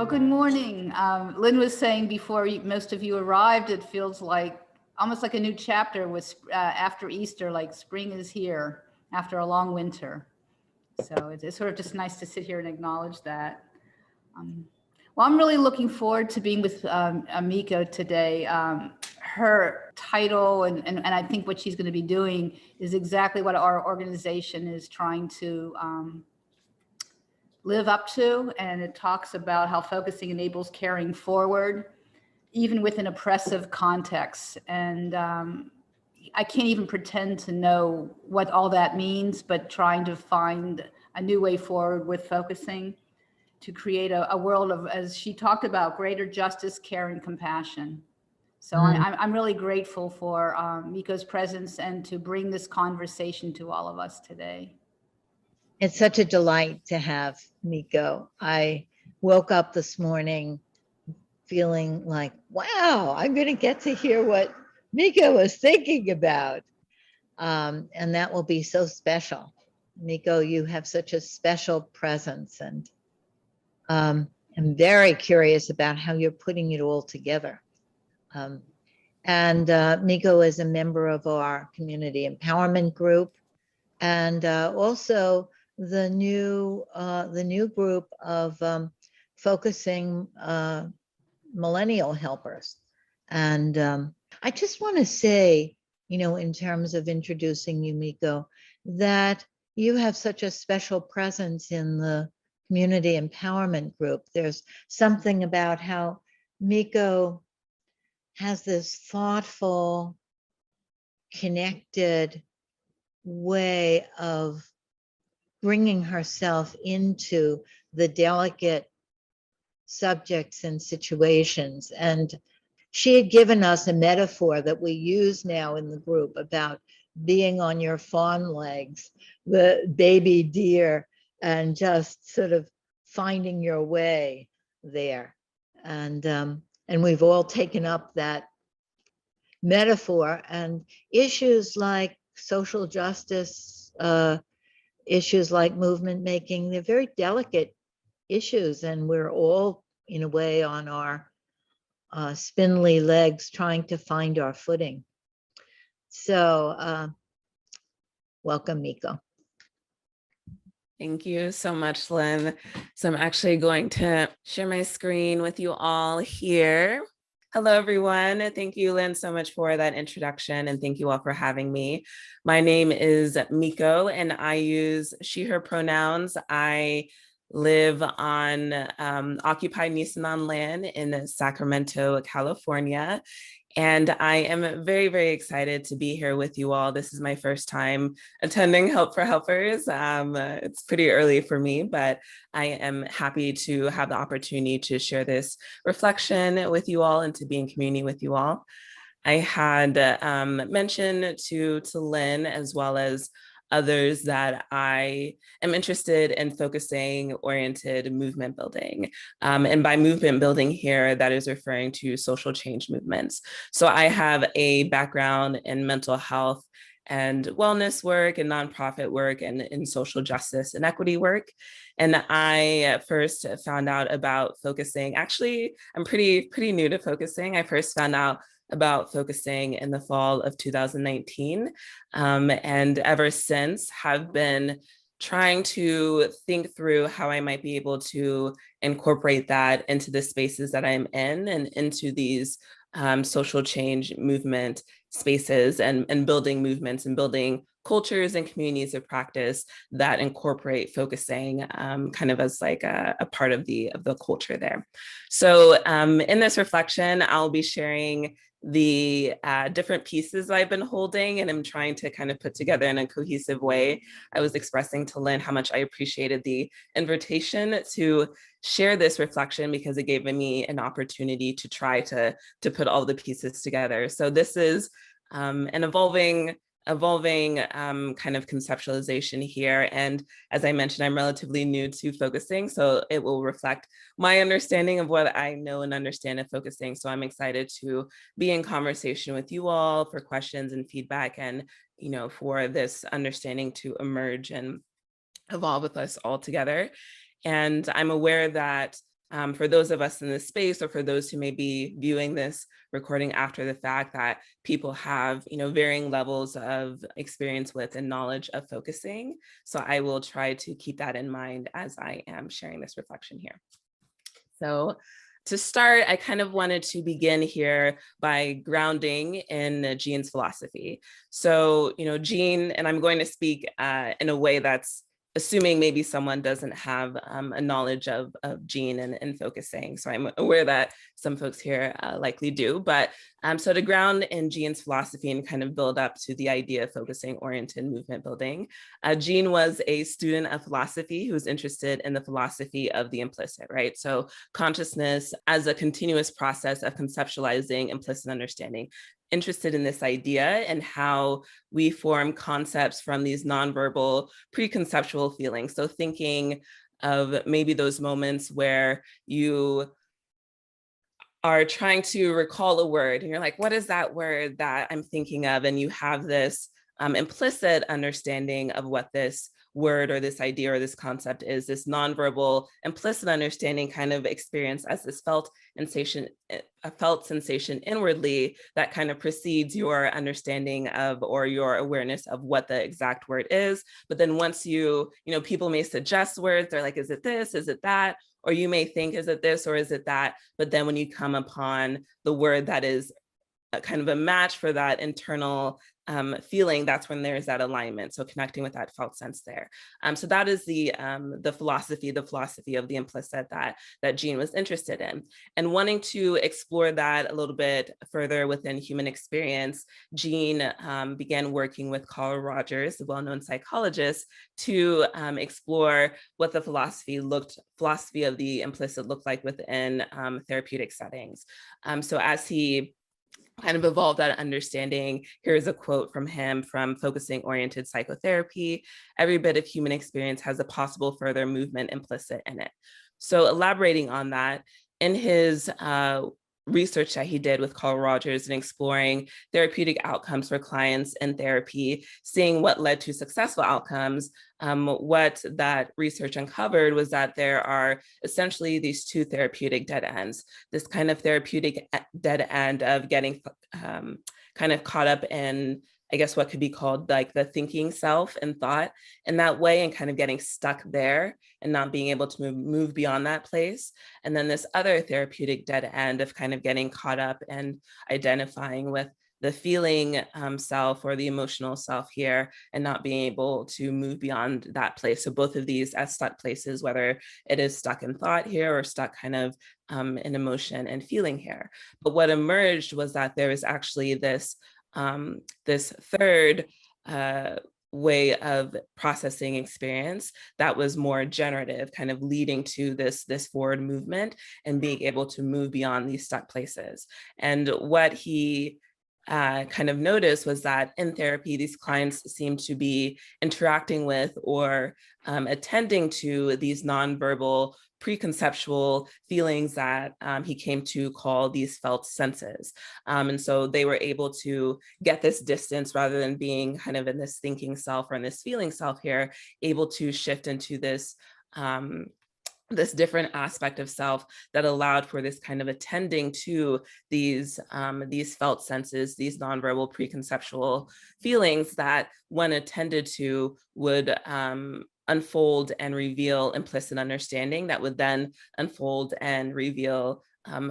Well, good morning. Lynn was saying before most of you arrived, it feels like almost like a new chapter with after Easter, like spring is here after a long winter. So it's sort of just nice to sit here and acknowledge that. Well, I'm really looking forward to being with Miko today. Her title and I think what she's going to be doing is exactly what our organization is trying to live up to. And it talks about how focusing enables carrying forward, even within oppressive contexts. And I can't even pretend to know what all that means, but trying to find a new way forward with focusing to create a world of, as she talked about, greater justice, care, and compassion. So I'm really grateful for Miko's presence and to bring this conversation to all of us today. It's such a delight to have Miko. I woke up this morning feeling like, wow, I'm going to get to hear what Miko was thinking about. And that will be so special. Miko, you have such a special presence, and I'm very curious about how you're putting it all together. Miko is a member of our community empowerment group, and also the new group of focusing millennial helpers. And I just want to say, in terms of introducing you, Miko, that you have such a special presence in the community empowerment group. There's something about how Miko has this thoughtful, connected way of bringing herself into the delicate subjects and situations. And she had given us a metaphor that we use now in the group about being on your fawn legs, the baby deer, and just sort of finding your way there. And we've all taken up that metaphor, and issues like social justice, issues like movement making, they're very delicate issues, and we're all in a way on our spindly legs trying to find our footing. So welcome, Miko. Thank you so much, Lynn. So I'm actually going to share my screen with you all here. Hello, everyone. Thank you, Lynn, so much for that introduction, and thank you all for having me. My name is Miko, and I use she, her pronouns. I live on occupied Nisenan land in Sacramento, California. And I am very, very excited to be here with you all. This is my first time attending Help for Helpers. It's pretty early for me, but I am happy to have the opportunity to share this reflection with you all and to be in community with you all. I had mentioned to Lynn, as well as others, that I am interested in focusing oriented movement building. And by movement building here, that is referring to social change movements. So I have a background in mental health and wellness work and nonprofit work and in social justice and equity work. And I first found out about focusing, actually, I'm pretty new to focusing. I first found out about focusing in the fall of 2019. And ever since have been trying to think through how I might be able to incorporate that into the spaces that I'm in and into these social change movement spaces and building movements and building cultures and communities of practice that incorporate focusing kind of as like a part of the culture there. So in this reflection, I'll be sharing the different pieces I've been holding and I'm trying to kind of put together in a cohesive way. I was expressing to Lynn how much I appreciated the invitation to share this reflection because it gave me an opportunity to try to put all the pieces together. So this is an evolving kind of conceptualization here. And as I mentioned, I'm relatively new to focusing, so it will reflect my understanding of what I know and understand of focusing. So I'm excited to be in conversation with you all for questions and feedback, and for this understanding to emerge and evolve with us all together. And I'm aware that for those of us in this space, or for those who may be viewing this recording after the fact, that people have, varying levels of experience with and knowledge of focusing. So I will try to keep that in mind as I am sharing this reflection here. So to start, I kind of wanted to begin here by grounding in Jean's philosophy. So, Jean, and I'm going to speak in a way that's assuming maybe someone doesn't have a knowledge of Jean and focusing. So I'm aware that some folks here likely do, but so to ground in Jean's philosophy and kind of build up to the idea of focusing oriented movement building, Jean was a student of philosophy who was interested in the philosophy of the implicit, right? So consciousness as a continuous process of conceptualizing implicit understanding, interested in this idea and how we form concepts from these nonverbal preconceptual feelings. So thinking of maybe those moments where you are trying to recall a word and you're like, what is that word that I'm thinking of? And you have this implicit understanding of what this word or this idea or this concept is, this nonverbal implicit understanding kind of experience as this felt sensation inwardly that kind of precedes your understanding of or your awareness of what the exact word is. But then once people may suggest words, they're like, is it this, is it that? Or you may think, is it this or is it that? But then when you come upon the word that is kind of a match for that internal feeling, that's when there's that alignment. So connecting with that felt sense there. So that is the philosophy of the implicit that Jean was interested in. And wanting to explore that a little bit further within human experience, Jean began working with Carl Rogers, a well-known psychologist, to explore what the philosophy of the implicit looked like within therapeutic settings. So as he kind of evolved that understanding, here's a quote from him from Focusing Oriented Psychotherapy: "Every bit of human experience has a possible further movement implicit in it." So elaborating on that, in his research that he did with Carl Rogers and exploring therapeutic outcomes for clients in therapy, seeing what led to successful outcomes, what that research uncovered was that there are essentially these two therapeutic dead ends. This kind of therapeutic dead end of getting kind of caught up in, I guess, what could be called like the thinking self and thought in that way, and kind of getting stuck there and not being able to move beyond that place. And then this other therapeutic dead end of kind of getting caught up and identifying with the feeling self or the emotional self here and not being able to move beyond that place. So both of these as stuck places, whether it is stuck in thought here or stuck kind of in emotion and feeling here. But what emerged was that there is actually this third way of processing experience that was more generative, kind of leading to this forward movement and being able to move beyond these stuck places. And what he kind of noticed was that in therapy, these clients seem to be interacting with or attending to these nonverbal preconceptual feelings that he came to call these felt senses. And so they were able to get this distance rather than being kind of in this thinking self or in this feeling self here, able to shift into this this different aspect of self that allowed for this kind of attending to these felt senses, these nonverbal preconceptual feelings that when attended to would unfold and reveal implicit understanding that would then unfold and reveal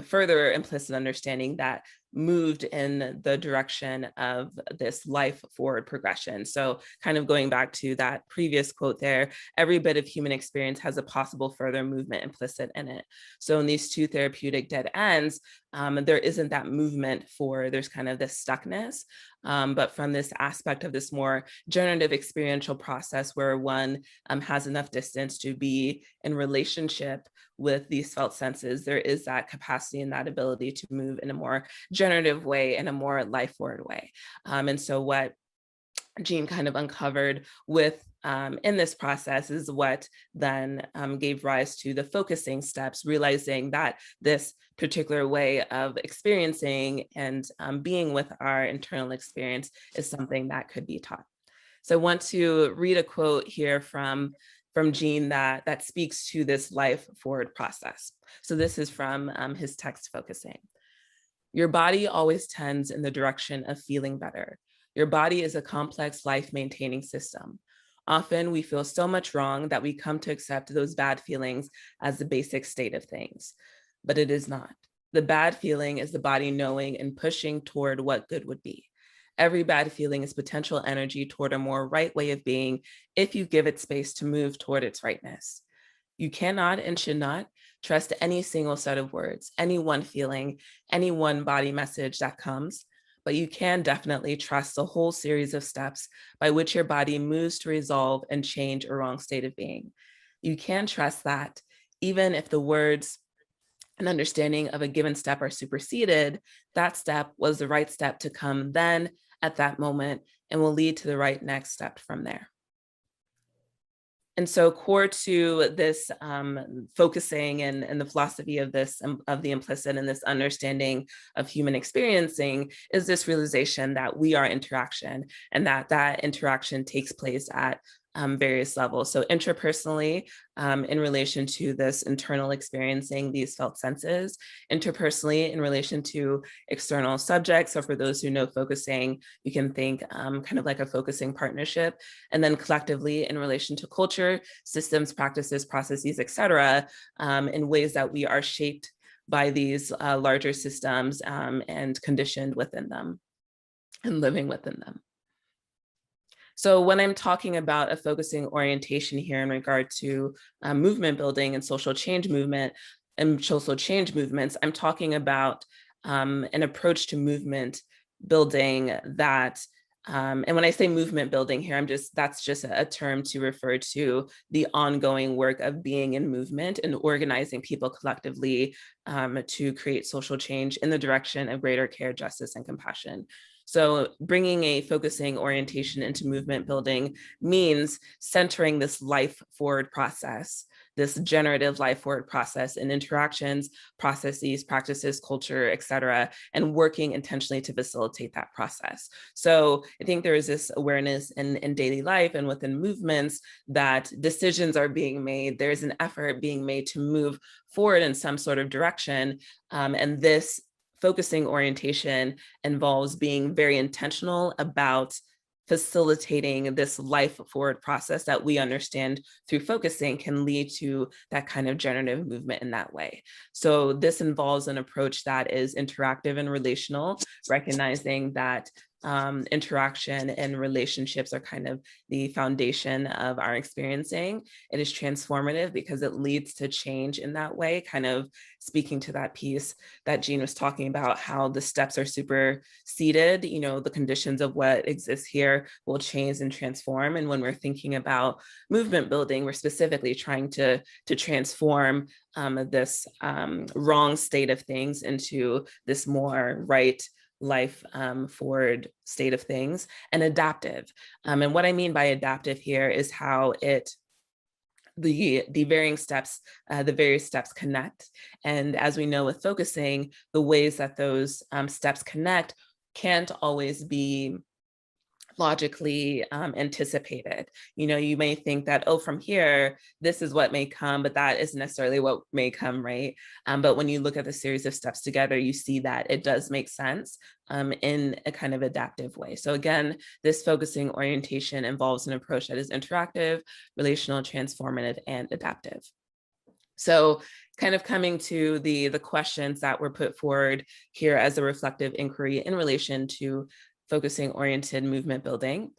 further implicit understanding that moved in the direction of this life forward progression. So kind of going back to that previous quote there, every bit of human experience has a possible further movement implicit in it. So in these two therapeutic dead ends, there isn't that movement there's kind of this stuckness, but from this aspect of this more generative experiential process where one has enough distance to be in relationship with these felt senses, there is that capacity and that ability to move in a more generative way, in a more life forward way. And so what Jean kind of uncovered with in this process is what then gave rise to the focusing steps, realizing that this particular way of experiencing and being with our internal experience is something that could be taught. So I want to read a quote here from from Gene that speaks to this life forward process. So this is from his text focusing. Your body always tends in the direction of feeling better. Your body is a complex life maintaining system. Often we feel so much wrong that we come to accept those bad feelings as the basic state of things, but it is not. The bad feeling is the body knowing and pushing toward what good would be. Every bad feeling is potential energy toward a more right way of being if you give it space to move toward its rightness. You cannot and should not trust any single set of words, any one feeling, any one body message that comes, but you can definitely trust the whole series of steps by which your body moves to resolve and change a wrong state of being. You can trust that even if the words and understanding of a given step are superseded, that step was the right step to come then at that moment and will lead to the right next step from there. And so core to this focusing and the philosophy of this, of the implicit and this understanding of human experiencing is this realization that we are interaction and that interaction takes place at various levels. So intrapersonally, in relation to this internal experiencing, these felt senses, interpersonally in relation to external subjects. So for those who know focusing, you can think kind of like a focusing partnership, and then collectively in relation to culture, systems, practices, processes, et cetera, in ways that we are shaped by these larger systems and conditioned within them and living within them. So when I'm talking about a focusing orientation here in regard to movement building and social change movement and social change movements, I'm talking about an approach to movement building that, and when I say movement building here, that's just a term to refer to the ongoing work of being in movement and organizing people collectively to create social change in the direction of greater care, justice, and compassion. So bringing a focusing orientation into movement building means centering this life forward process, this generative life forward process in interactions, processes, practices, culture, et cetera, and working intentionally to facilitate that process. So I think there is this awareness in daily life and within movements that decisions are being made. There's an effort being made to move forward in some sort of direction. And this focusing orientation involves being very intentional about facilitating this life forward process that we understand through focusing can lead to that kind of generative movement in that way. So this involves an approach that is interactive and relational, recognizing that interaction and relationships are kind of the foundation of our experiencing. It is transformative because it leads to change in that way, kind of speaking to that piece that Jean was talking about, how the steps are superseded, you know, the conditions of what exists here will change and transform. And when we're thinking about movement building, we're specifically trying to transform this wrong state of things into this more right life forward state of things, and adaptive. And what I mean by adaptive here is how the various steps connect. And as we know with focusing, the ways that those steps connect can't always be logically anticipated. You know, you may think that, oh, from here, this is what may come, but that isn't necessarily what may come, right? But when you look at the series of steps together, you see that it does make sense in a kind of adaptive way. So again, this focusing orientation involves an approach that is interactive, relational, transformative, and adaptive. So kind of coming to the questions that were put forward here as a reflective inquiry in relation to focusing oriented movement building.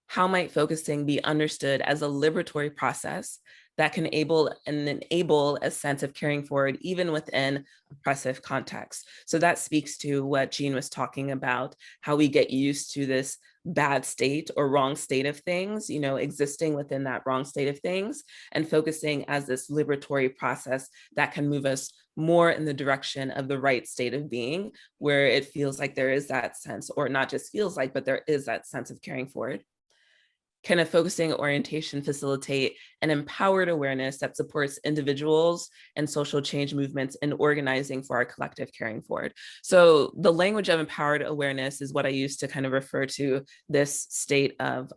How might focusing be understood as a liberatory process that can enable a sense of carrying forward even within oppressive context? So that speaks to what Jean was talking about, how we get used to this bad state or wrong state of things, you know, existing within that wrong state of things, and focusing as this liberatory process that can move us more in the direction of the right state of being, where it feels like there is that sense, or not just feels like, but there is that sense of carrying forward. Can a focusing orientation facilitate an empowered awareness that supports individuals and social change movements in organizing for our collective carrying forward? So the language of empowered awareness is what I use to kind of refer to this state of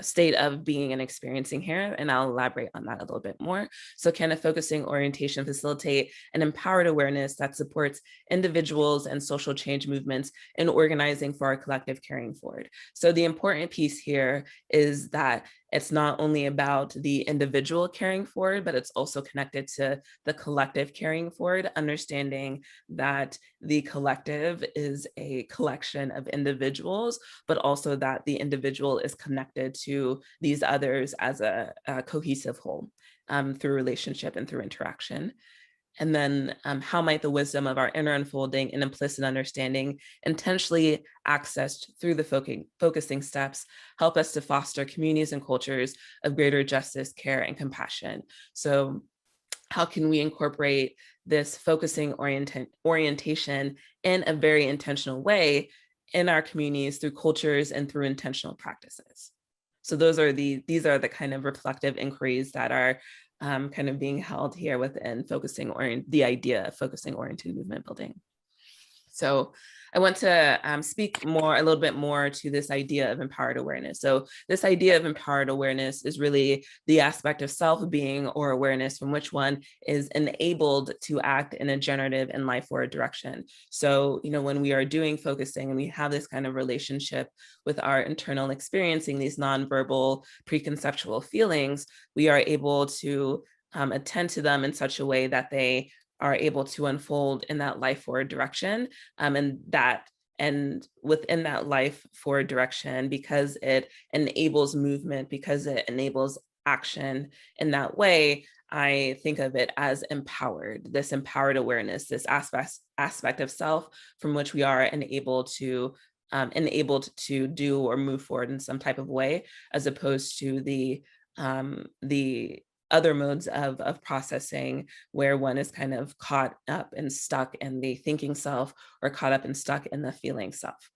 state of being and experiencing here, and I'll elaborate on that a little bit more. So can a focusing orientation facilitate an empowered awareness that supports individuals and social change movements in organizing for our collective carrying forward? So the important piece here is that it's not only about the individual carrying forward, but it's also connected to the collective carrying forward, understanding that the collective is a collection of individuals, but also that the individual is connected to these others as a cohesive whole through relationship and through interaction. And then how might the wisdom of our inner unfolding and implicit understanding, intentionally accessed through the focusing steps, help us to foster communities and cultures of greater justice, care, and compassion? So how can we incorporate this focusing orientation in a very intentional way in our communities through cultures and through intentional practices? So these are the kind of reflective inquiries that are kind of being held here within the idea of focusing oriented movement building. So I want to speak a little bit more to this idea of empowered awareness. So this idea of empowered awareness is really the aspect of self-being or awareness from which one is enabled to act in a generative and life-forward direction. So, when we are doing focusing and we have this kind of relationship with our internal experiencing, these nonverbal preconceptual feelings, we are able to attend to them in such a way that they are able to unfold in that life forward direction. And within that life forward direction, because it enables movement, because it enables action in that way, I think of it as empowered, this empowered awareness, this aspect of self from which we are enabled to do or move forward in some type of way, as opposed to the other modes of processing where one is kind of caught up and stuck in the thinking self or caught up and stuck in the feeling self.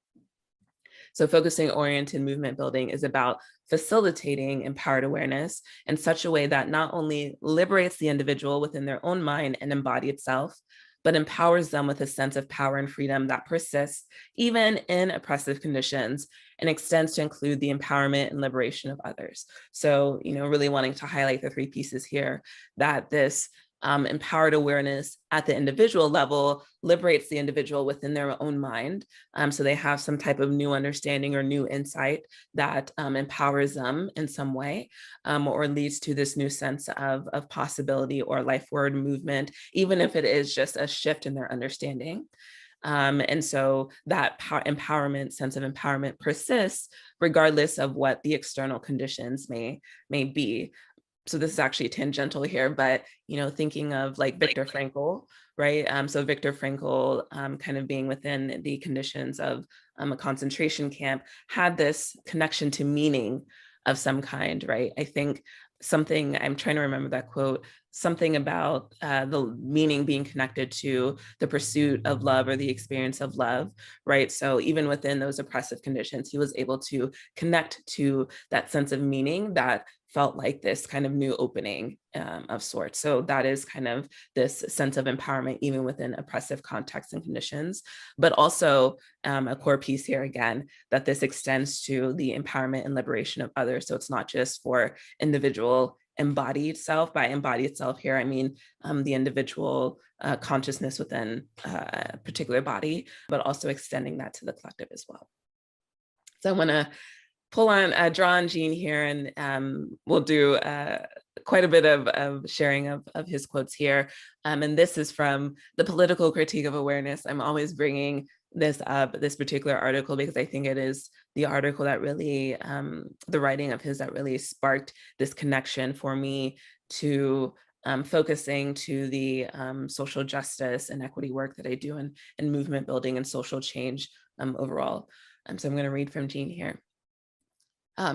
So focusing oriented movement building is about facilitating empowered awareness in such a way that not only liberates the individual within their own mind and embodied self, but empowers them with a sense of power and freedom that persists even in oppressive conditions and extends to include the empowerment and liberation of others. So, really wanting to highlight the three pieces here, that this empowered awareness at the individual level liberates the individual within their own mind. So they have some type of new understanding or new insight that empowers them in some way, or leads to this new sense of possibility or life forward movement, even if it is just a shift in their understanding. And so that sense of empowerment persists regardless of what the external conditions may be. So this is actually tangential here, but, thinking of like Viktor Frankl, right? So Viktor Frankl, kind of being within the conditions of a concentration camp, had this connection to meaning of some kind, right? I think I'm trying to remember that quote, something about the meaning being connected to the pursuit of love or the experience of love, right? So even within those oppressive conditions, he was able to connect to that sense of meaning that felt like this kind of new opening of sorts. So that is kind of this sense of empowerment, even within oppressive contexts and conditions, but also a core piece here again, that this extends to the empowerment and liberation of others. So it's not just for individual embodied self. By embodied self here, I mean the individual consciousness within a particular body, but also extending that to the collective as well. So I want to draw on Gene here, and we'll do quite a bit of sharing of his quotes here. And this is from The Political Critique of Awareness. I'm always bringing this up, this particular article, because I think it is the article that really, the writing of his that really sparked this connection for me to focusing to the social justice and equity work that I do in movement building and social change overall. So I'm going to read from Gene here.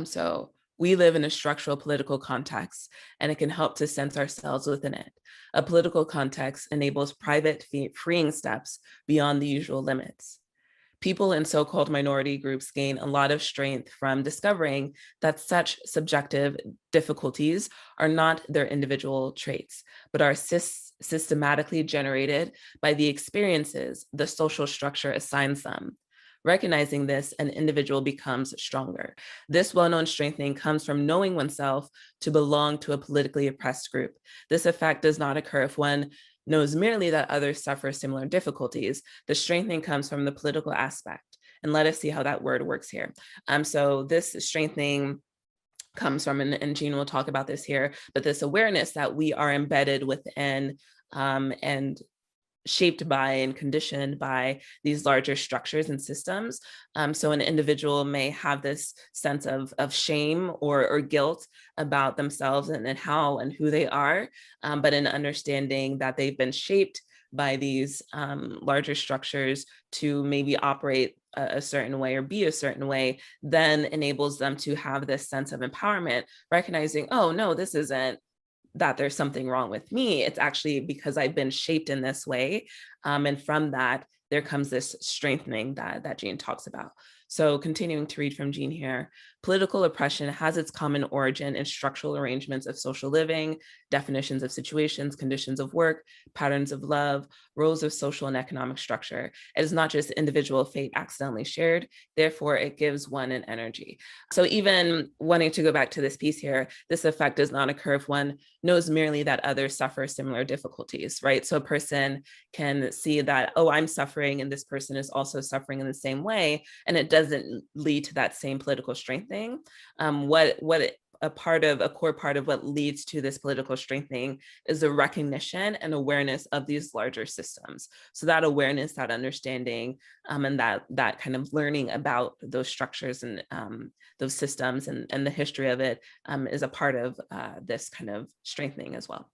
So we live in a structural political context, and it can help to sense ourselves within it. A political context enables private freeing steps beyond the usual limits. People in so-called minority groups gain a lot of strength from discovering that such subjective difficulties are not their individual traits, but are systematically generated by the experiences the social structure assigns them. Recognizing this, an individual becomes stronger. This well-known strengthening comes from knowing oneself to belong to a politically oppressed group. This effect does not occur if one knows merely that others suffer similar difficulties. The strengthening comes from the political aspect. And let us see how that word works here. So this strengthening comes from, and Jean will talk about this here, but this awareness that we are embedded within and shaped by and conditioned by these larger structures and systems. So an individual may have this sense of shame or guilt about themselves and how and who they are, but in understanding that they've been shaped by these larger structures to maybe operate a certain way or be a certain way, then enables them to have this sense of empowerment, recognizing, oh no, this isn't that there's something wrong with me. It's actually because I've been shaped in this way. And from that, there comes this strengthening that Jean talks about. So continuing to read from Jean here, political oppression has its common origin in structural arrangements of social living, definitions of situations, conditions of work, patterns of love, roles of social and economic structure. It is not just individual fate accidentally shared, therefore it gives one an energy. So even wanting to go back to this piece here, this effect does not occur if one knows merely that others suffer similar difficulties, right? So a person can see that, oh, I'm suffering and this person is also suffering in the same way, and it doesn't lead to that same political strengthening. A core part of what leads to this political strengthening is the recognition and awareness of these larger systems. So that awareness, that understanding, and that kind of learning about those structures and those systems and the history of it is a part of this kind of strengthening as well.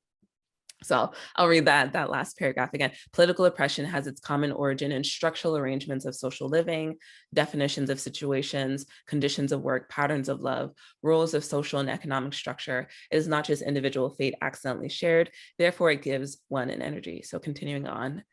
So I'll read that last paragraph again. Political oppression has its common origin in structural arrangements of social living, definitions of situations, conditions of work, patterns of love, roles of social and economic structure. It is not just individual fate accidentally shared, therefore it gives one an energy. So continuing on.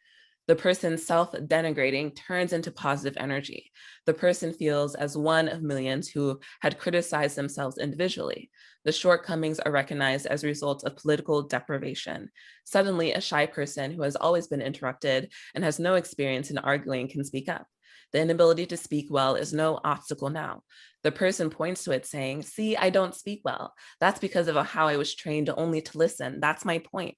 The person self-denigrating turns into positive energy. The person feels as one of millions who had criticized themselves individually. The shortcomings are recognized as a result of political deprivation. Suddenly, a shy person who has always been interrupted and has no experience in arguing can speak up. The inability to speak well is no obstacle now. The person points to it saying, see, I don't speak well. That's because of how I was trained only to listen. That's my point.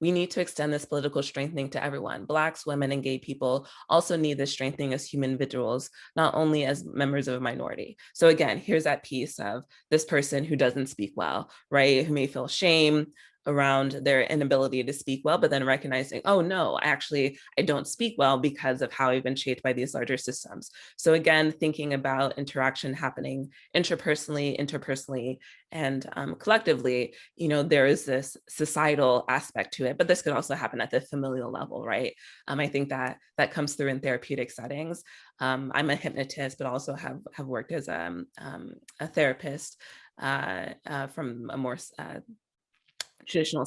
We need to extend this political strengthening to everyone. Blacks, women, and gay people also need this strengthening as human individuals, not only as members of a minority. So again, here's that piece of this person who doesn't speak well, right? Who may feel shame around their inability to speak well, but then recognizing, oh no, I don't speak well because of how I've been shaped by these larger systems. So again, thinking about interaction happening interpersonally, and collectively, there is this societal aspect to it, but this could also happen at the familial level, right? I think that comes through in therapeutic settings. I'm a hypnotist, but also have worked as a therapist from a more traditional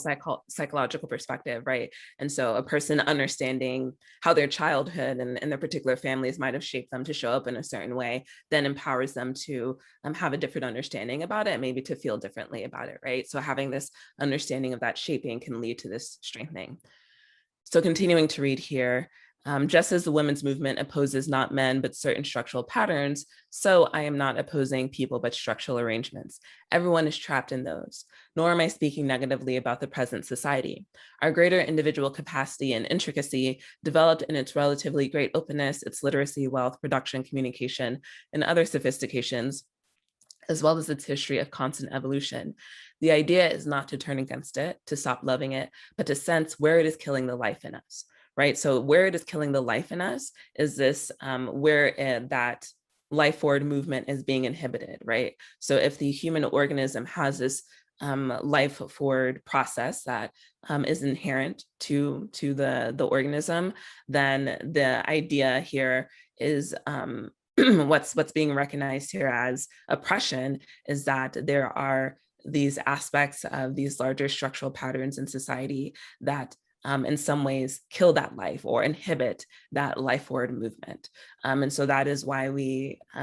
psychological perspective, right? And so a person understanding how their childhood and their particular families might have shaped them to show up in a certain way, then empowers them to have a different understanding about it, maybe to feel differently about it, right? So having this understanding of that shaping can lead to this strengthening. So continuing to read here, just as the women's movement opposes not men, but certain structural patterns, so I am not opposing people, but structural arrangements. Everyone is trapped in those, nor am I speaking negatively about the present society. Our greater individual capacity and intricacy developed in its relatively great openness, its literacy, wealth, production, communication, and other sophistications, as well as its history of constant evolution. The idea is not to turn against it, to stop loving it, but to sense where it is killing the life in us. Right? So where it is killing the life in us is this, where that life forward movement is being inhibited, right? So if the human organism has this life forward process that is inherent to the organism, then the idea here is what's being recognized here as oppression is that there are these aspects of these larger structural patterns in society that in some ways kill that life or inhibit that life forward movement. And so that is why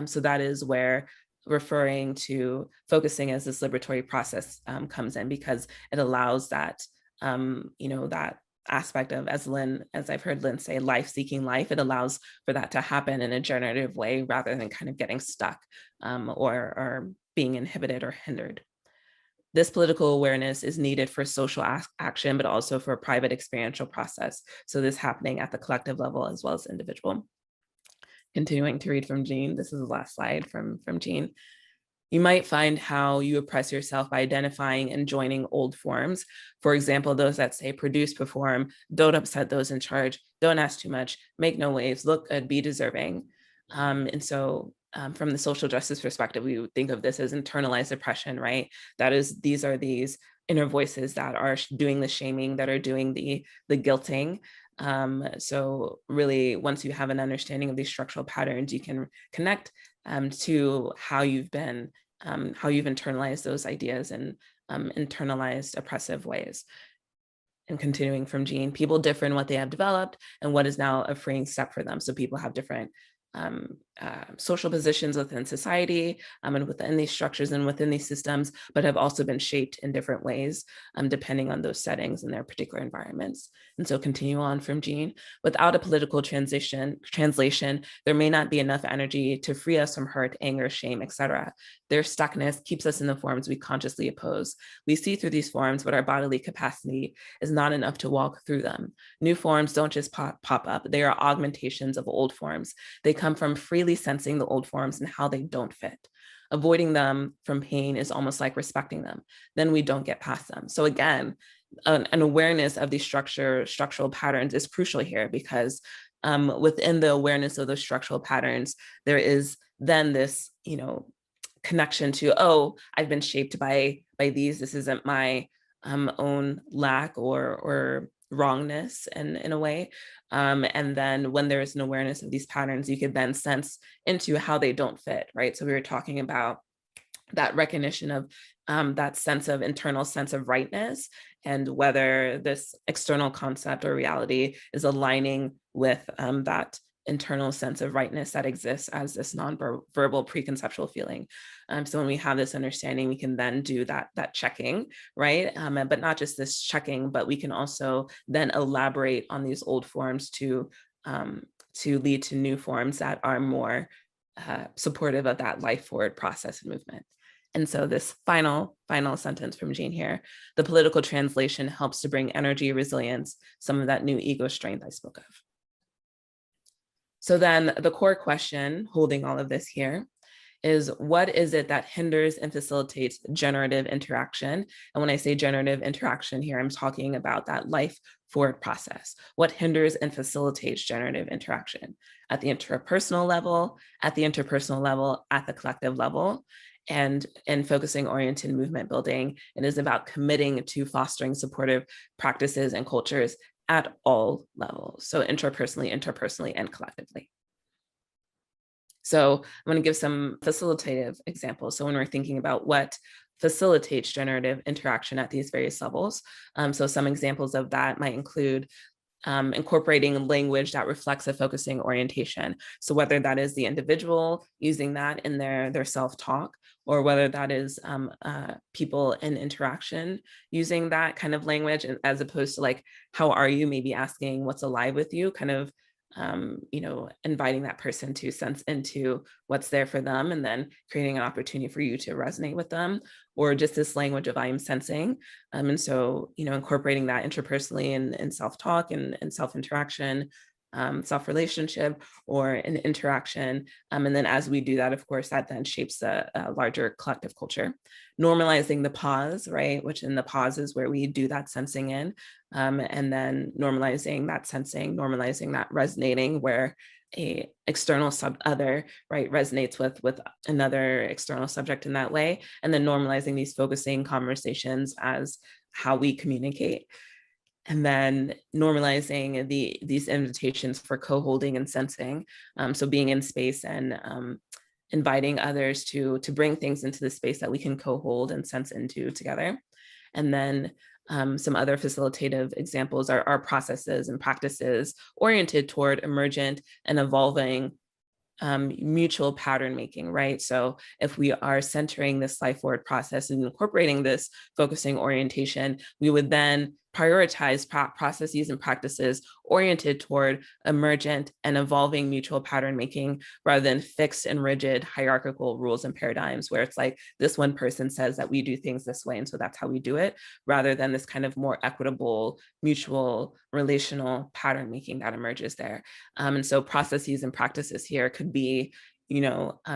so that is where referring to focusing as this liberatory process comes in, because it allows that, that aspect of, as I've heard Lynn say, life seeking life. It allows for that to happen in a generative way rather than kind of getting stuck or being inhibited or hindered. This political awareness is needed for social action, but also for a private experiential process. So this happening at the collective level as well as individual. Continuing to read from Jean, this is the last slide from Jean. You might find how you oppress yourself by identifying and joining old forms. For example, those that say produce, perform, don't upset those in charge, don't ask too much, make no waves, look good, be deserving. And so from the social justice perspective, we would think of this as internalized oppression, right? That is, these are these inner voices that are doing the shaming, that are doing the guilting. So really, once you have an understanding of these structural patterns, you can connect to how you've internalized those ideas in internalized oppressive ways. And continuing from Jean, people differ in what they have developed and what is now a freeing step for them. So people have different social positions within society and within these structures and within these systems, but have also been shaped in different ways depending on those settings and their particular environments. And so continue on from Jean. Without a political translation, there may not be enough energy to free us from hurt, anger, shame, etc. Their stuckness keeps us in the forms we consciously oppose. We see through these forms, but our bodily capacity is not enough to walk through them. New forms don't just pop up. They are augmentations of old forms. They come from freely sensing the old forms and how they don't fit. Avoiding them from pain is almost like respecting them. Then we don't get past them. So again, an awareness of these structural patterns is crucial here, because within the awareness of those structural patterns, there is then this, connection to, oh, I've been shaped by these. This isn't my own lack or wrongness in a way. And then when there's an awareness of these patterns, you could then sense into how they don't fit, right? So we were talking about that recognition of that internal sense of rightness, and whether this external concept or reality is aligning with that internal sense of rightness that exists as this non-verbal preconceptual feeling. So when we have this understanding, we can then do that checking, right? But not just this checking, but we can also then elaborate on these old forms to lead to new forms that are more supportive of that life forward process and movement. And so this final sentence from Jean here, the political translation helps to bring energy, resilience, some of that new ego strength I spoke of. So then the core question holding all of this here is, what is it that hinders and facilitates generative interaction? And when I say generative interaction here, I'm talking about that life forward process. What hinders and facilitates generative interaction at the interpersonal level, at the collective level, and in focusing oriented movement building, it is about committing to fostering supportive practices and cultures at all levels. So interpersonally, and collectively. So I'm going to give some facilitative examples. So when we're thinking about what facilitates generative interaction at these various levels, so some examples of that might include incorporating language that reflects a focusing orientation. So whether that is the individual using that in their self-talk, or whether that is people in interaction using that kind of language, as opposed to like, how are you, maybe asking what's alive with you, kind of inviting that person to sense into what's there for them, and then creating an opportunity for you to resonate with them, or just this language of I am sensing. And so, incorporating that interpersonally in self-talk and self-interaction, self-relationship, or an interaction. And then as we do that, of course, that then shapes a larger collective culture. Normalizing the pause, right? Which in the pause is where we do that sensing in, and then normalizing that sensing, normalizing that resonating, where a external other, right, resonates with another external subject in that way, and then normalizing these focusing conversations as how we communicate. And then normalizing these invitations for co-holding and sensing. So being in space and inviting others to bring things into the space that we can co-hold and sense into together. And then some other facilitative examples are processes and practices oriented toward emergent and evolving mutual pattern making, right? So if we are centering this life forward process and incorporating this focusing orientation, we would then prioritize processes and practices oriented toward emergent and evolving mutual pattern making rather than fixed and rigid hierarchical rules and paradigms where it's like this one person says that we do things this way and so that's how we do it, rather than this kind of more equitable, mutual, relational pattern making that emerges there. And so processes and practices here could be,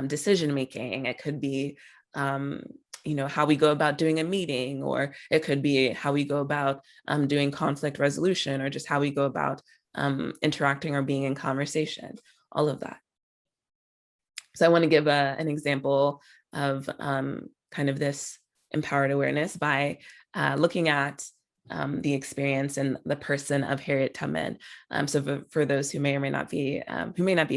decision making. It could be how we go about doing a meeting, or it could be how we go about doing conflict resolution, or just how we go about interacting or being in conversation, all of that. So I want to give an example of kind of this empowered awareness by looking at the experience and the person of Harriet Tubman. So for those who may or may not be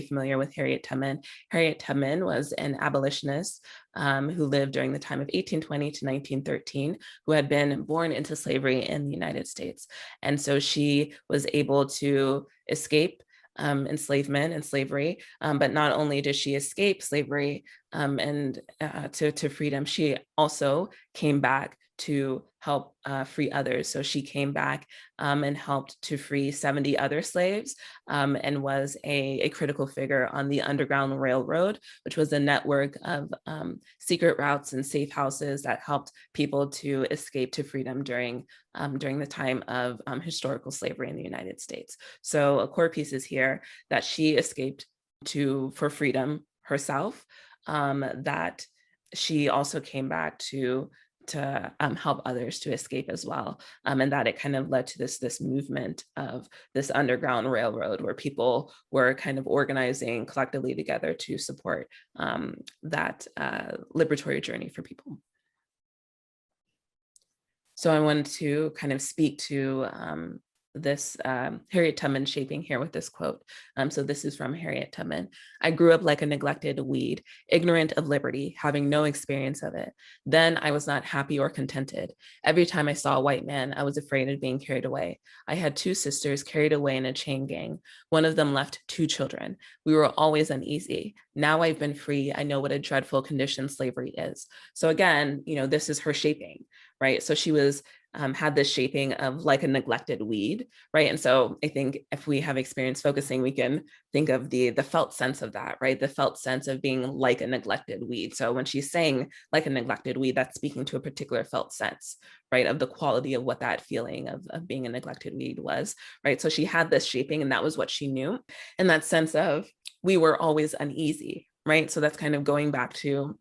familiar with Harriet Tubman was an abolitionist who lived during the time of 1820 to 1913, who had been born into slavery in the United States. And so she was able to escape enslavement and slavery, but not only did she escape slavery and to freedom, she also came back to help free others. So she came back and helped to free 70 other slaves and was a critical figure on the Underground Railroad, which was a network of secret routes and safe houses that helped people to escape to freedom during the time of historical slavery in the United States. So a core piece is here that she escaped for freedom herself, that she also came back to help others to escape as well, and that it kind of led to this movement of this Underground Railroad where people were kind of organizing collectively together to support that liberatory journey for people. So I wanted to kind of speak to this Harriet Tubman shaping here with this quote. So this is from Harriet Tubman. "I grew up like a neglected weed, ignorant of liberty, having no experience of it. Then I was not happy or contented. Every time I saw a white man, I was afraid of being carried away. I had 2 sisters carried away in a chain gang. One of them left 2 children. We were always uneasy. Now I've been free. I know what a dreadful condition slavery is." So again, this is her shaping, right? So she was had this shaping of like a neglected weed, right? And so I think if we have experience focusing, we can think of the felt sense of that, right? The felt sense of being like a neglected weed. So when she's saying like a neglected weed, that's speaking to a particular felt sense, right? Of the quality of what that feeling of being a neglected weed was, right? So she had this shaping and that was what she knew. And that sense of we were always uneasy, right? So that's kind of going back to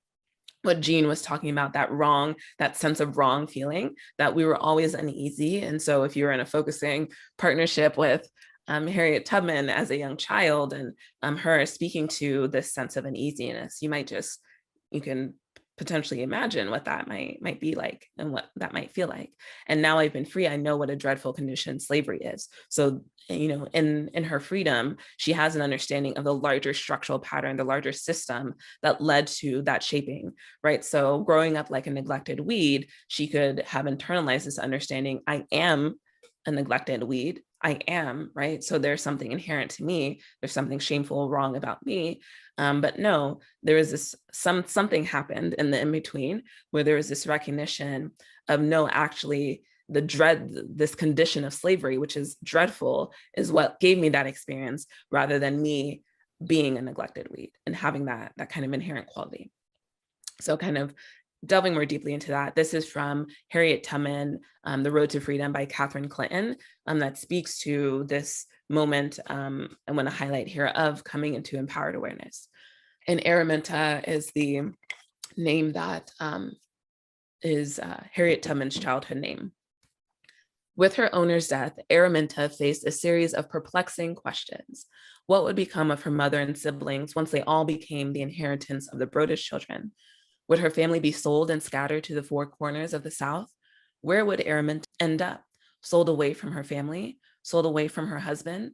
what Jean was talking about, that sense of wrong feeling, that we were always uneasy. And so if you were in a focusing partnership with Harriet Tubman as a young child and her speaking to this sense of uneasiness, you can potentially imagine what that might be like and what that might feel like. And now I've been free. I know what a dreadful condition slavery is. So, in her freedom, she has an understanding of the larger structural pattern, the larger system that led to that shaping, right? So growing up like a neglected weed, she could have internalized this understanding, I am a neglected weed. I am, right? So there's something inherent to me. There's something shameful, wrong about me. But no, there is this, something happened in the in-between where there was this recognition of no, actually this condition of slavery, which is dreadful, is what gave me that experience rather than me being a neglected weed and having that kind of inherent quality. So kind of delving more deeply into that, this is from Harriet Tubman, The Road to Freedom by Catherine Clinton, that speaks to this moment I want to highlight here of coming into empowered awareness. And Araminta is the name that is Harriet Tubman's childhood name. With her owner's death, Araminta faced a series of perplexing questions. What would become of her mother and siblings once they all became the inheritance of the Brodish children? Would her family be sold and scattered to the 4 corners of the South? Where would Araminta end up? Sold away from her family? Sold away from her husband?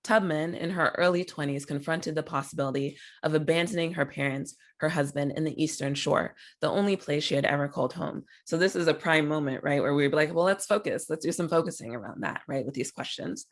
Tubman, in her early 20s, confronted the possibility of abandoning her parents, her husband, in the Eastern Shore, the only place she had ever called home. So this is a prime moment, right, where we'd be like, well, let's focus. Let's do some focusing around that, right, with these questions.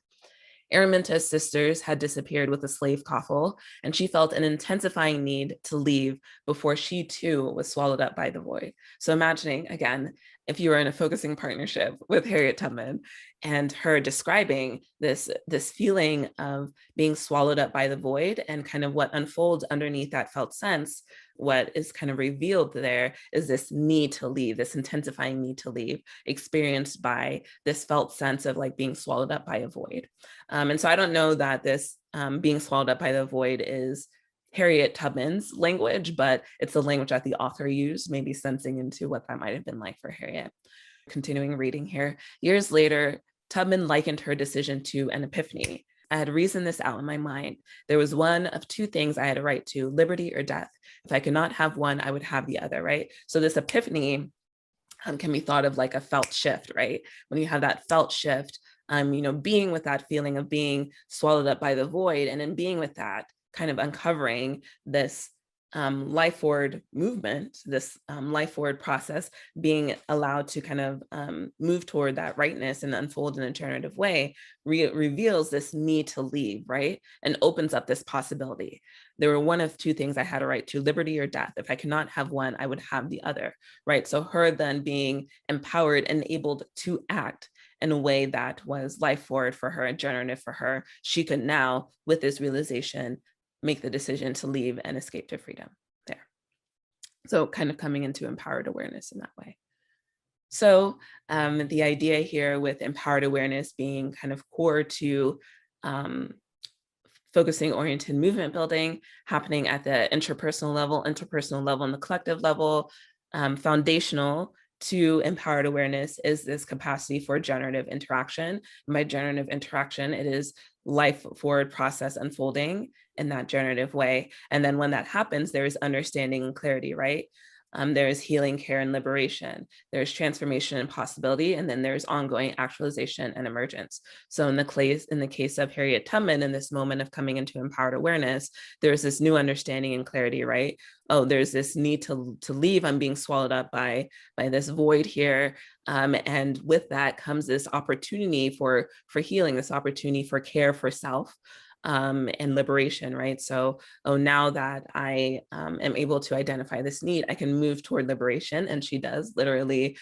Araminta's sisters had disappeared with a slave coffle, and she felt an intensifying need to leave before she too was swallowed up by the void. So imagining, again, if you were in a focusing partnership with Harriet Tubman and her describing this feeling of being swallowed up by the void, and kind of what unfolds underneath that felt sense, what is kind of revealed there is this need to leave, this intensifying need to leave, experienced by this felt sense of like being swallowed up by a void. And so I don't know that this being swallowed up by the void is Harriet Tubman's language, but it's the language that the author used, maybe sensing into what that might have been like for Harriet. Continuing reading here. Years later, Tubman likened her decision to an epiphany. I had reasoned this out in my mind. There was one of two things I had a right to, liberty or death. If I could not have one, I would have the other, right? So this epiphany can be thought of like a felt shift, right? When you have that felt shift, being with that feeling of being swallowed up by the void, and in being with that, kind of uncovering this life forward movement, this life forward process, being allowed to kind of move toward that rightness and unfold in a generative way, reveals this need to leave, right? And opens up this possibility. There were one of two things I had a right to, liberty or death. If I could not have one, I would have the other, right? So her then being empowered and able to act in a way that was life forward for her and generative for her, she could now, with this realization, make the decision to leave and escape to freedom there. So kind of coming into empowered awareness in that way. So the idea here with empowered awareness being kind of core to focusing oriented movement building, happening at the interpersonal level, and the collective level, foundational to empowered awareness is this capacity for generative interaction. And by generative interaction, it is life forward process unfolding in that generative way. And then when that happens, there is understanding and clarity, right? There is healing, care, and liberation. There's transformation and possibility, and then there's ongoing actualization and emergence. So in the case of Harriet Tubman, in this moment of coming into empowered awareness, there's this new understanding and clarity, right? Oh, there's this need to leave. I'm being swallowed up by this void here. And with that comes this opportunity for healing, this opportunity for care for self. And liberation, right? So, now that I am able to identify this need, I can move toward liberation. And she does, literally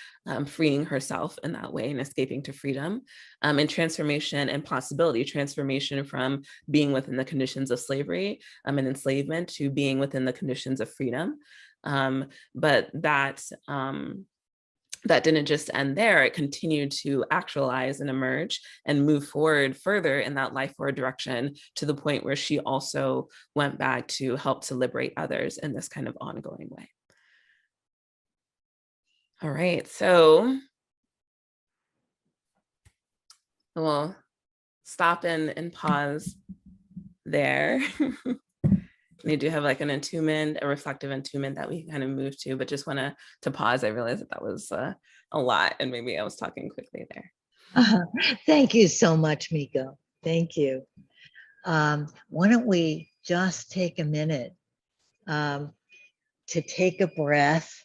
freeing herself in that way and escaping to freedom. And transformation and possibility, transformation from being within the conditions of slavery and enslavement to being within the conditions of freedom. But that didn't just end there. It continued to actualize and emerge and move forward further in that life forward direction, to the point where she also went back to help to liberate others in this kind of ongoing way. All right, so we'll stop and pause there. They do have like an attunement, a reflective attunement that we kind of move to, but just want to pause. I realized that was a lot, and maybe I was talking quickly there. Thank you so much, Miko. Thank you. Why don't we just take a minute to take a breath.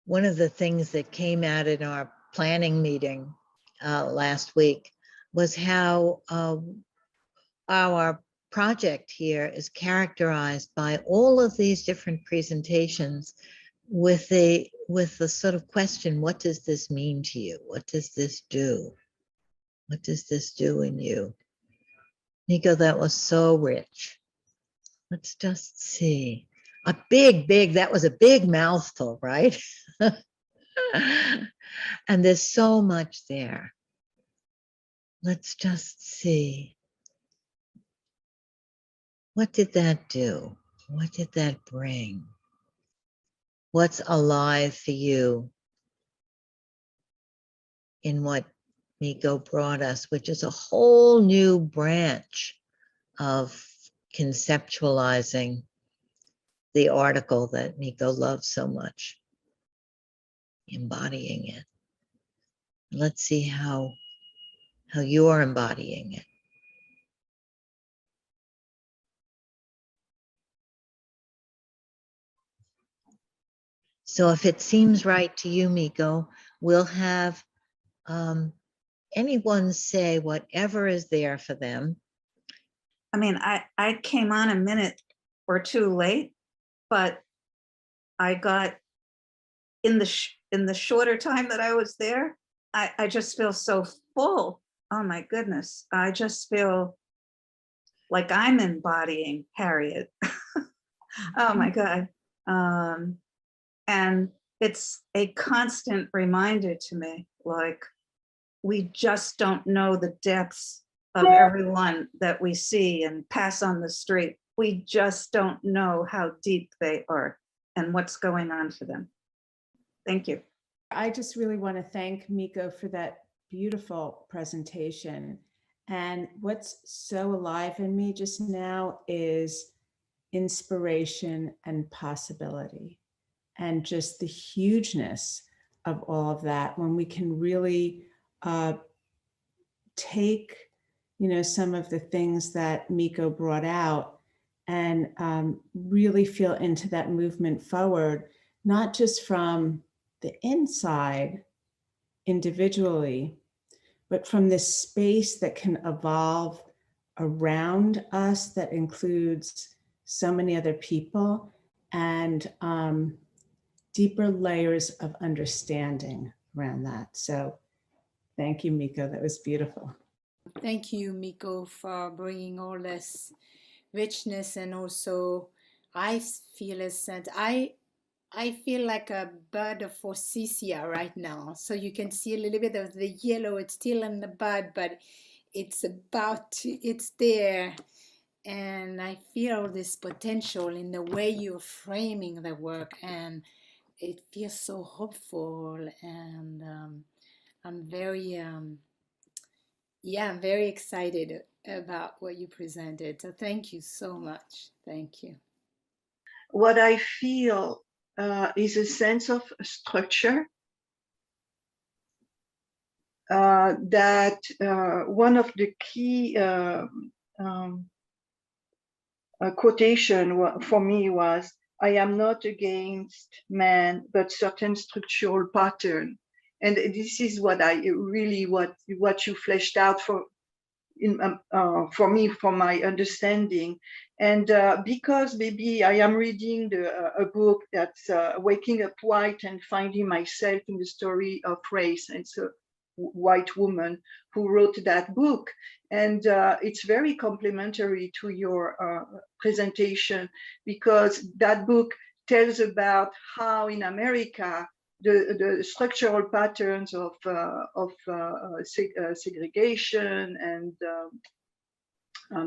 One of the things that came out in our planning meeting last week was how our project here is characterized by all of these different presentations with the sort of question, what does this mean to you? What does this do? What does this do in you? Miko, that was so rich. Let's just see. That was a big mouthful, right? And there's so much there. Let's just see. What did that do? What did that bring? What's alive for you in what Miko brought us, which is a whole new branch of conceptualizing the article that Miko loves so much, embodying it. Let's see how you're embodying it. So if it seems right to you, Miko, we'll have anyone say whatever is there for them. I mean, I came on a minute or two late, but I got in the shorter time that I was there, I just feel so full. Oh my goodness. I just feel like I'm embodying Harriet. Oh my God. And it's a constant reminder to me, like, we just don't know the depths of everyone that we see and pass on the street. We just don't know how deep they are and what's going on for them. Thank you. I just really want to thank Miko for that beautiful presentation. And what's so alive in me just now is inspiration and possibility, and just the hugeness of all of that when we can really take, some of the things that Miko brought out and really feel into that movement forward, not just from the inside individually, but from this space that can evolve around us that includes so many other people and deeper layers of understanding around that. So thank you, Miko. That was beautiful. Thank you, Miko, for bringing all this richness. And also I feel a sense, I feel like a bud of forsythia right now. So you can see a little bit of the yellow. It's still in the bud, but it's it's there. And I feel this potential in the way you're framing the work. And it feels so hopeful. And I'm very, I'm very excited about what you presented. So thank you so much. Thank you. What I feel is a sense of structure that one of the key quotation for me was, I am not against man, but certain structural pattern. And this is what I really, what you fleshed out for me, from my understanding. And because maybe I am reading a book that's Waking Up White and Finding Myself in the Story of Race. And it's a white woman who wrote that book. And it's very complementary to your presentation, because that book tells about how in America the structural patterns of segregation and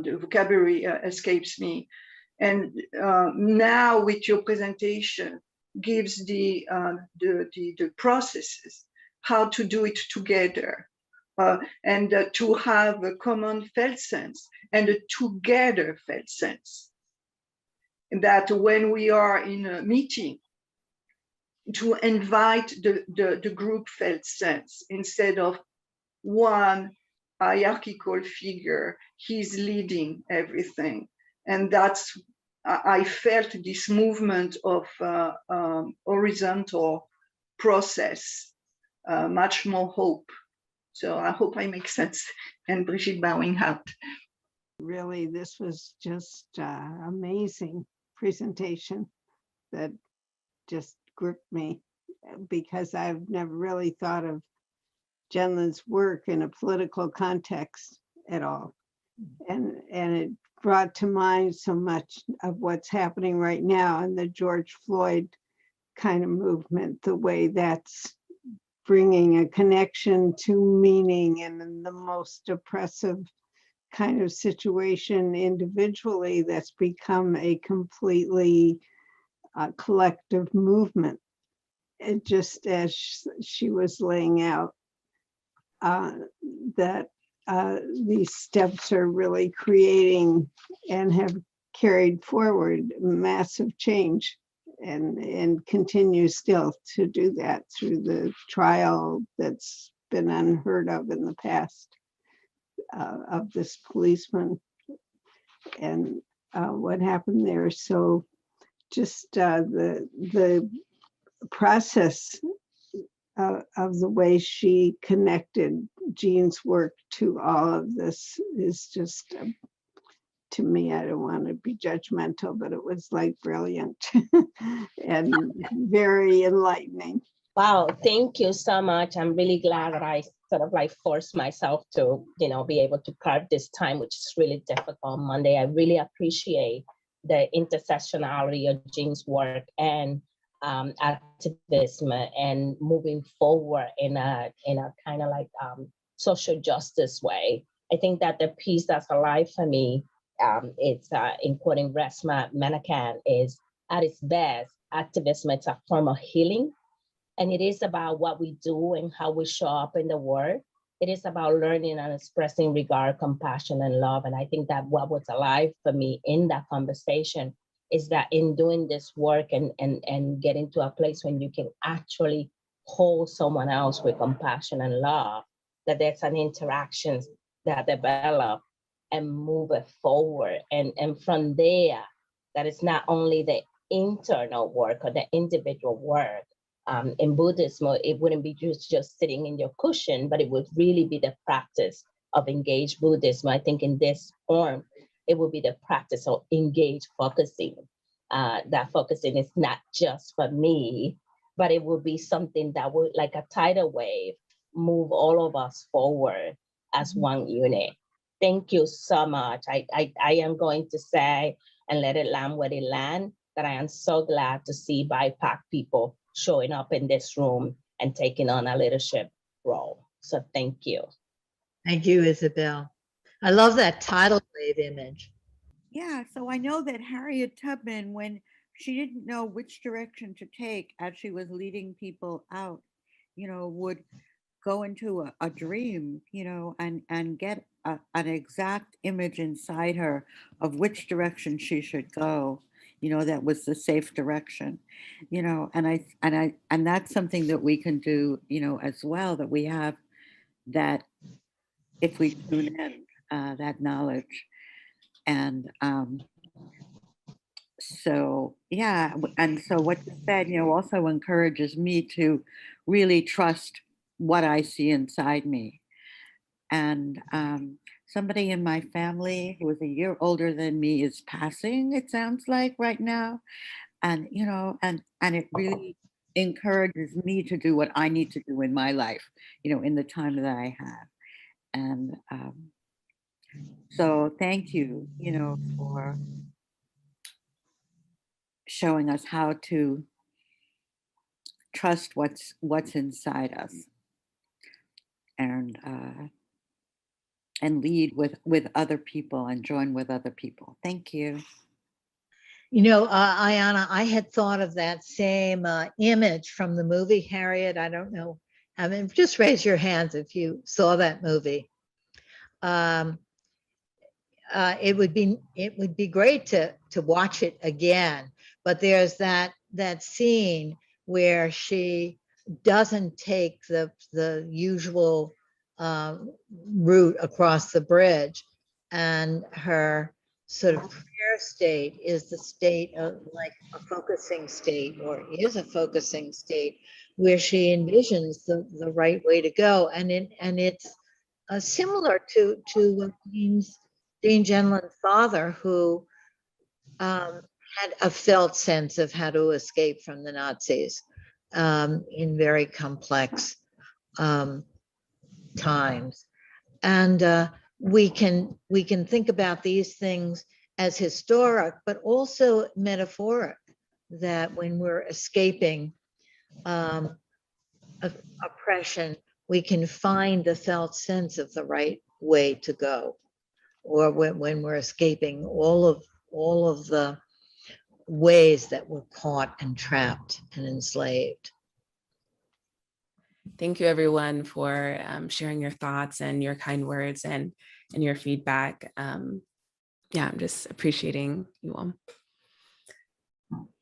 the vocabulary escapes me. And now with your presentation gives the processes, how to do it together, and to have a common felt sense and a together felt sense. That when we are in a meeting, to invite the group felt sense instead of one hierarchical figure, he's leading everything. And that's, I felt this movement of horizontal process, much more hope. So I hope I make sense. And Brigitte bowing out. Really, this was just amazing presentation that just gripped me, because I've never really thought of Jenlin's work in a political context at all. And it brought to mind so much of what's happening right now in the George Floyd kind of movement, the way that's bringing a connection to meaning in the most oppressive kind of situation individually, that's become a completely collective movement. It just, as she was laying out, that these steps are really creating and have carried forward massive change, and continue still to do that through the trial that's been unheard of in the past of this policeman and what happened there. So just the process of the way she connected Jean's work to all of this is just to me, I don't want to be judgmental, but it was like brilliant and very enlightening. Wow, thank you so much. I'm really glad that I sort of like forced myself to, be able to carve this time, which is really difficult Monday. I really appreciate the intersectionality of Jean's work and activism and moving forward in a kind of like social justice way. I think that the piece that's alive for me, it's in quoting Resma Menakan, is at its best, activism, it's a form of healing. And it is about what we do and how we show up in the world. It is about learning and expressing regard, compassion, and love. And I think that what was alive for me in that conversation is that in doing this work and getting to a place when you can actually hold someone else with compassion and love, that there's an interaction that develop and move it forward. And from there, that it's not only the internal work or the individual work. In Buddhism, it wouldn't be just sitting in your cushion, but it would really be the practice of engaged Buddhism. I think in this form, it would be the practice of engaged focusing. That focusing is not just for me, but it would be something that would, like a tidal wave, move all of us forward as one unit. Thank you so much. I am going to say, and let it land where it land, that I am so glad to see BIPOC people showing up in this room and taking on a leadership role. So thank you. Thank you, Isabel. I love that tidal wave image. Yeah, so I know that Harriet Tubman, when she didn't know which direction to take as she was leading people out, would go into a dream, and get an exact image inside her of which direction she should go, that was the safe direction, and that's something that we can do, as well, that we have that if we tune in, that knowledge. And so, yeah, and so what you said, also encourages me to really trust what I see inside me. And somebody in my family who is a year older than me is passing, it sounds like right now. And, and it really encourages me to do what I need to do in my life, in the time that I have. And so thank you, for showing us how to trust what's inside us and lead with other people and join with other people. Thank you. Ayana, I had thought of that same image from the movie Harriet. I don't know. I mean, just raise your hands if you saw that movie. It would be great to watch it again. But there's that scene where she doesn't take the usual route across the bridge, and her sort of prayer state is the state of like a focusing state, or is a focusing state, where she envisions the right way to go, and it's similar to Jean Genlin's father, who had a felt sense of how to escape from the Nazis in very complex times. And we can think about these things as historic, but also metaphoric, that when we're escaping oppression, we can find the felt sense of the right way to go, or when we're escaping all of the ways that we're caught and trapped and enslaved. Thank you, everyone, for sharing your thoughts and your kind words and your feedback. Yeah, I'm just appreciating you all.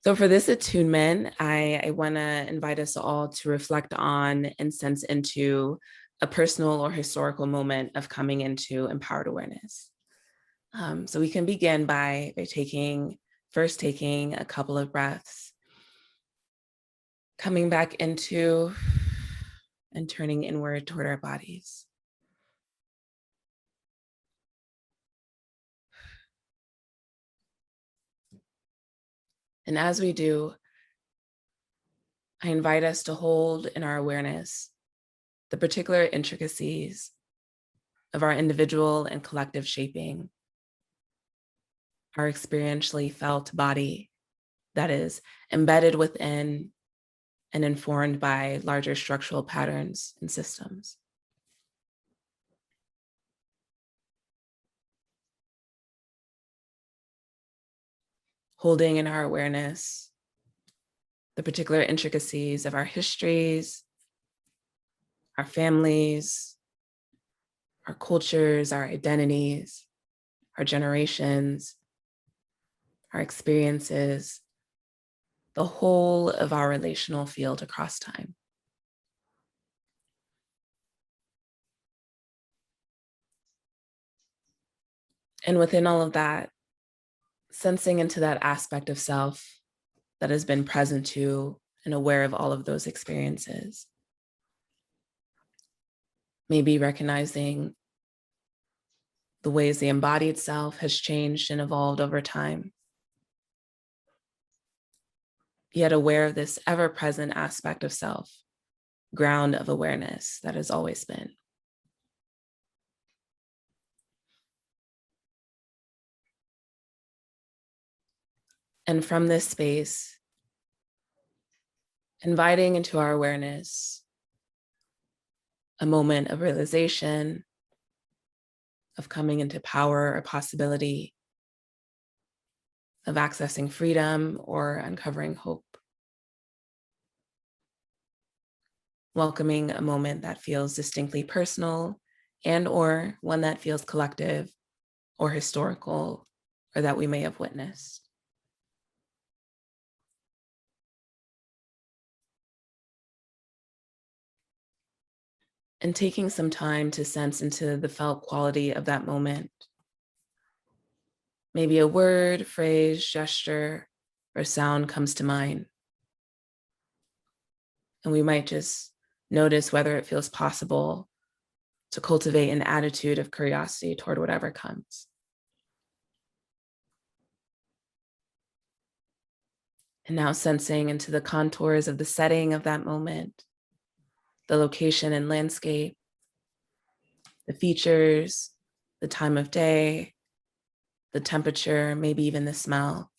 So for this attunement, I want to invite us all to reflect on and sense into a personal or historical moment of coming into empowered awareness. So we can begin by taking a couple of breaths, coming back into and turning inward toward our bodies. And as we do, I invite us to hold in our awareness the particular intricacies of our individual and collective shaping, our experientially felt body that is embedded within and informed by larger structural patterns and systems. Holding in our awareness the particular intricacies of our histories, our families, our cultures, our identities, our generations, our experiences, the whole of our relational field across time. And within all of that, sensing into that aspect of self that has been present to and aware of all of those experiences. Maybe recognizing the ways the embodied self has changed and evolved over time, yet aware of this ever-present aspect of self, ground of awareness that has always been. And from this space, inviting into our awareness a moment of realization, of coming into power or possibility, of accessing freedom or uncovering hope. Welcoming a moment that feels distinctly personal and or one that feels collective or historical or that we may have witnessed. And taking some time to sense into the felt quality of that moment. Maybe a word, phrase, gesture, or sound comes to mind. And we might just notice whether it feels possible to cultivate an attitude of curiosity toward whatever comes. And now sensing into the contours of the setting of that moment, the location and landscape, the features, the time of day, the temperature, maybe even the smell.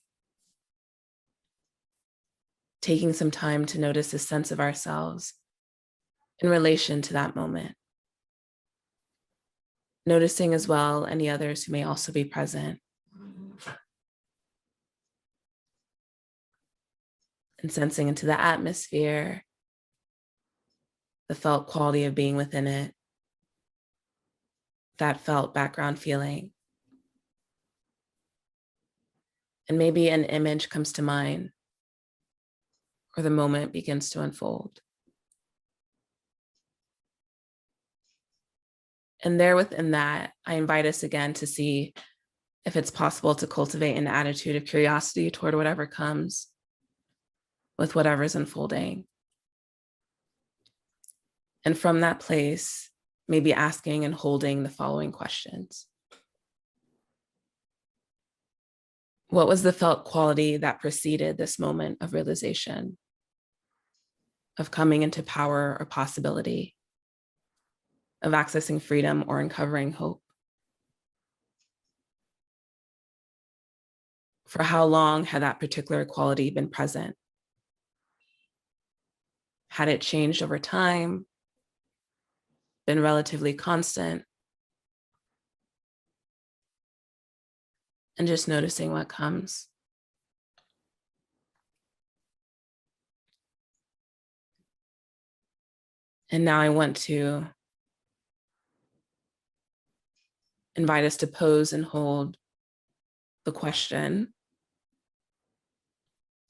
Taking some time to notice a sense of ourselves in relation to that moment. Noticing as well any others who may also be present. And sensing into the atmosphere, the felt quality of being within it, that felt background feeling. And maybe an image comes to mind, or the moment begins to unfold. And there within that, I invite us again to see if it's possible to cultivate an attitude of curiosity toward whatever comes, with whatever's unfolding. And from that place, maybe asking and holding the following questions. What was the felt quality that preceded this moment of realization, of coming into power or possibility, of accessing freedom or uncovering hope? For how long had that particular quality been present? Had it changed over time, been relatively constant? And just noticing what comes. And now I want to invite us to pose and hold the question,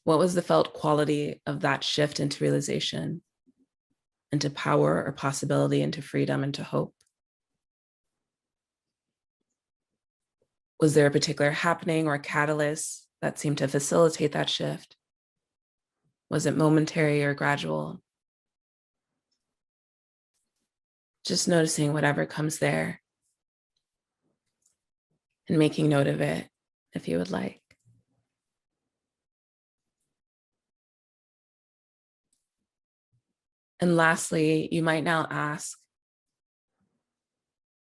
what was the felt quality of that shift into realization, into power or possibility, into freedom, into hope? Was there a particular happening or catalyst that seemed to facilitate that shift? Was it momentary or gradual? Just noticing whatever comes there and making note of it if you would like. And lastly, you might now ask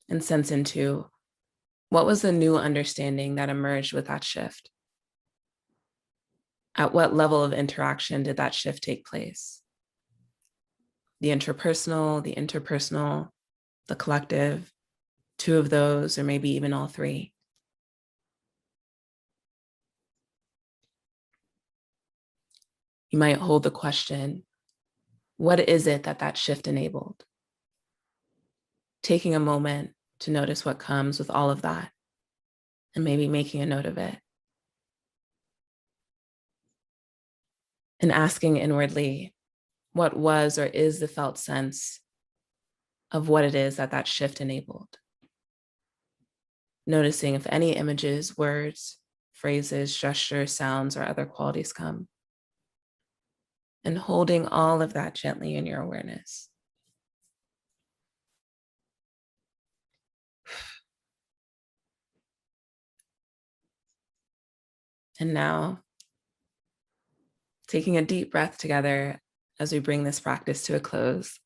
and sense into, what was the new understanding that emerged with that shift? At what level of interaction did that shift take place? The interpersonal, the interpersonal, the collective, two of those, or maybe even all three. You might hold the question, what is it that that shift enabled? Taking a moment to notice what comes with all of that, and maybe making a note of it. And asking inwardly, what was or is the felt sense of what it is that that shift enabled? Noticing if any images, words, phrases, gestures, sounds, or other qualities come. And holding all of that gently in your awareness. And now, taking a deep breath together as we bring this practice to a close.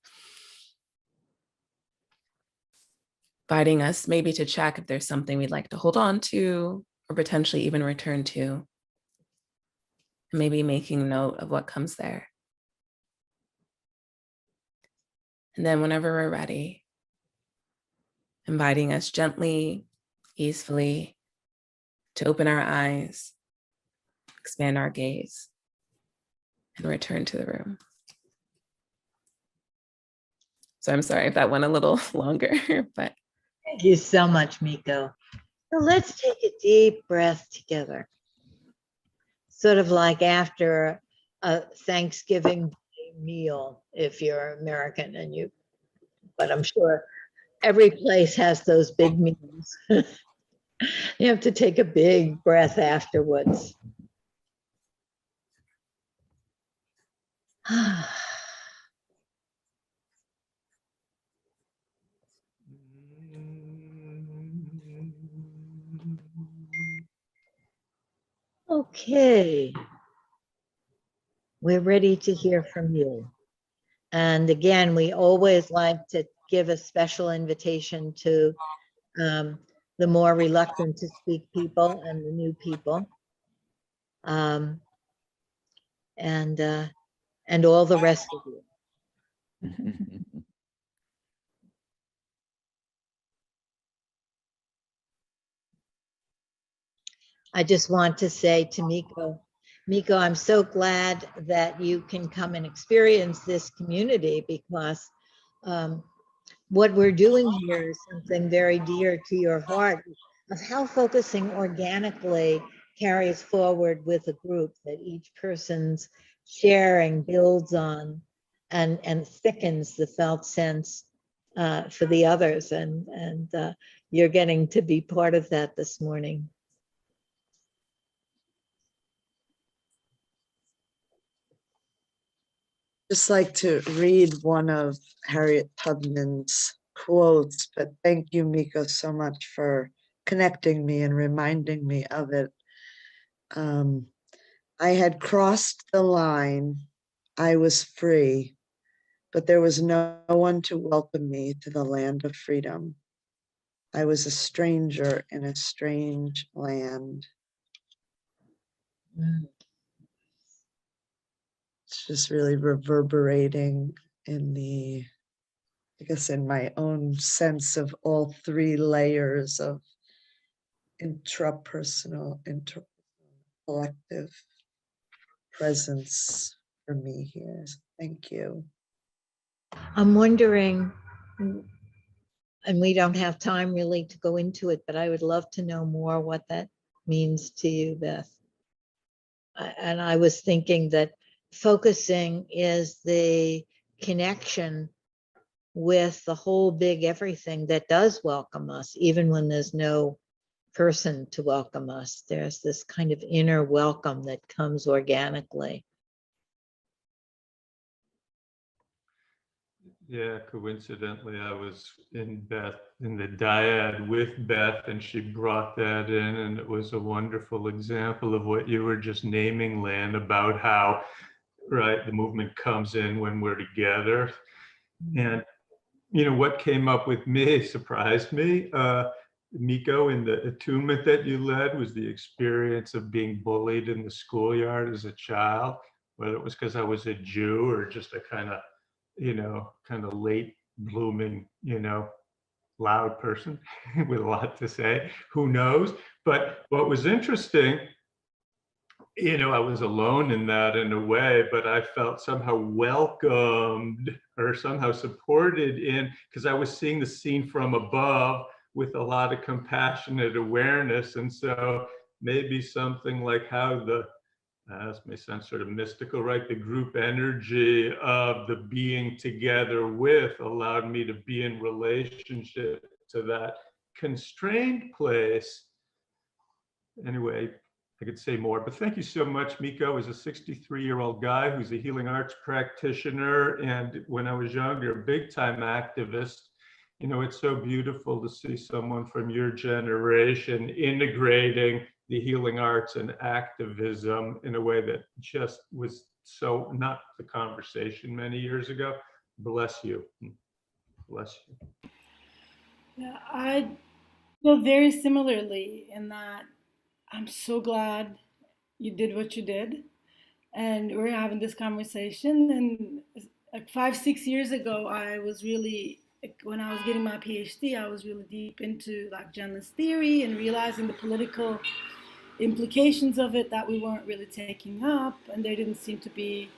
Inviting us maybe to check if there's something we'd like to hold on to or potentially even return to. And maybe making note of what comes there. And then whenever we're ready, inviting us gently, easily to open our eyes, expand our gaze, and return to the room. So I'm sorry if that went a little longer, but. Thank you so much, Miko. So let's take a deep breath together. Sort of like after a Thanksgiving meal, if you're American but I'm sure every place has those big meals. You have to take a big breath afterwards. Okay. We're ready to hear from you. And again, we always like to give a special invitation to the more reluctant to speak people and the new people. And all the rest of you. I just want to say to Miko, I'm so glad that you can come and experience this community, because what we're doing here is something very dear to your heart, of how focusing organically carries forward with a group, that each person's sharing builds on and thickens the felt sense for the others. And you're getting to be part of that this morning. Just like to read one of Harriet Tubman's quotes, but thank you, Miko, so much for connecting me and reminding me of it. I had crossed the line. I was free, but there was no one to welcome me to the land of freedom. I was a stranger in a strange land. It's just really reverberating in the, I guess, in my own sense of all three layers of intrapersonal, collective presence for me here. So thank you. I'm wondering, and we don't have time really to go into it, but I would love to know more what that means to you, Beth. And I was thinking that focusing is the connection with the whole big everything that does welcome us, even when there's no person to welcome us. There's this kind of inner welcome that comes organically. Yeah, coincidentally, I was in the dyad with Beth, and she brought that in, and it was a wonderful example of what you were just naming, Lan, about how right? The movement comes in when we're together. And, you know, what came up with me surprised me. Miko, in the attunement that you led was the experience of being bullied in the schoolyard as a child, whether it was because I was a Jew or just a kind of, you know, kind of late blooming, you know, loud person with a lot to say, who knows? But what was interesting, you know, I was alone in that in a way, but I felt somehow welcomed or somehow supported in, because I was seeing the scene from above with a lot of compassionate awareness. And so maybe something like how this may sound sort of mystical, right? The group energy of the being together with allowed me to be in relationship to that constrained place. Anyway, I could say more, but thank you so much, Miko. As a 63-year-old guy who's a healing arts practitioner, and when I was younger, a big-time activist, you know, it's so beautiful to see someone from your generation integrating the healing arts and activism in a way that just was so not the conversation many years ago. Bless you. Bless you. Yeah, I feel very similarly in that I'm so glad you did what you did. And we're having this conversation. And like 5-6 years ago, I was really, like, when I was getting my PhD, I was really deep into like genderless theory and realizing the political implications of it that we weren't really taking up. And there didn't seem to be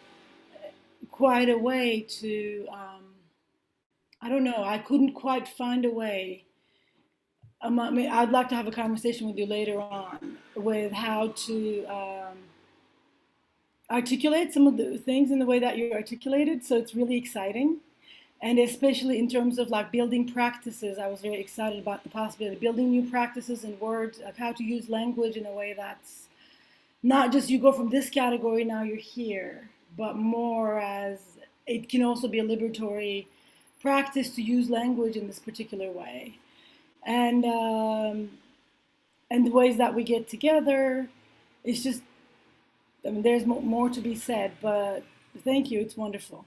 quite a way to, I don't know, I couldn't quite find a way. I mean, I'd like to have a conversation with you later on with how to articulate some of the things in the way that you articulated. So it's really exciting. And especially in terms of like building practices, I was very excited about the possibility of building new practices and words of how to use language in a way that's not just you go from this category, now you're here, but more as it can also be a liberatory practice to use language in this particular way. And the ways that we get together, it's just, I mean, there's more to be said, but thank you. It's wonderful.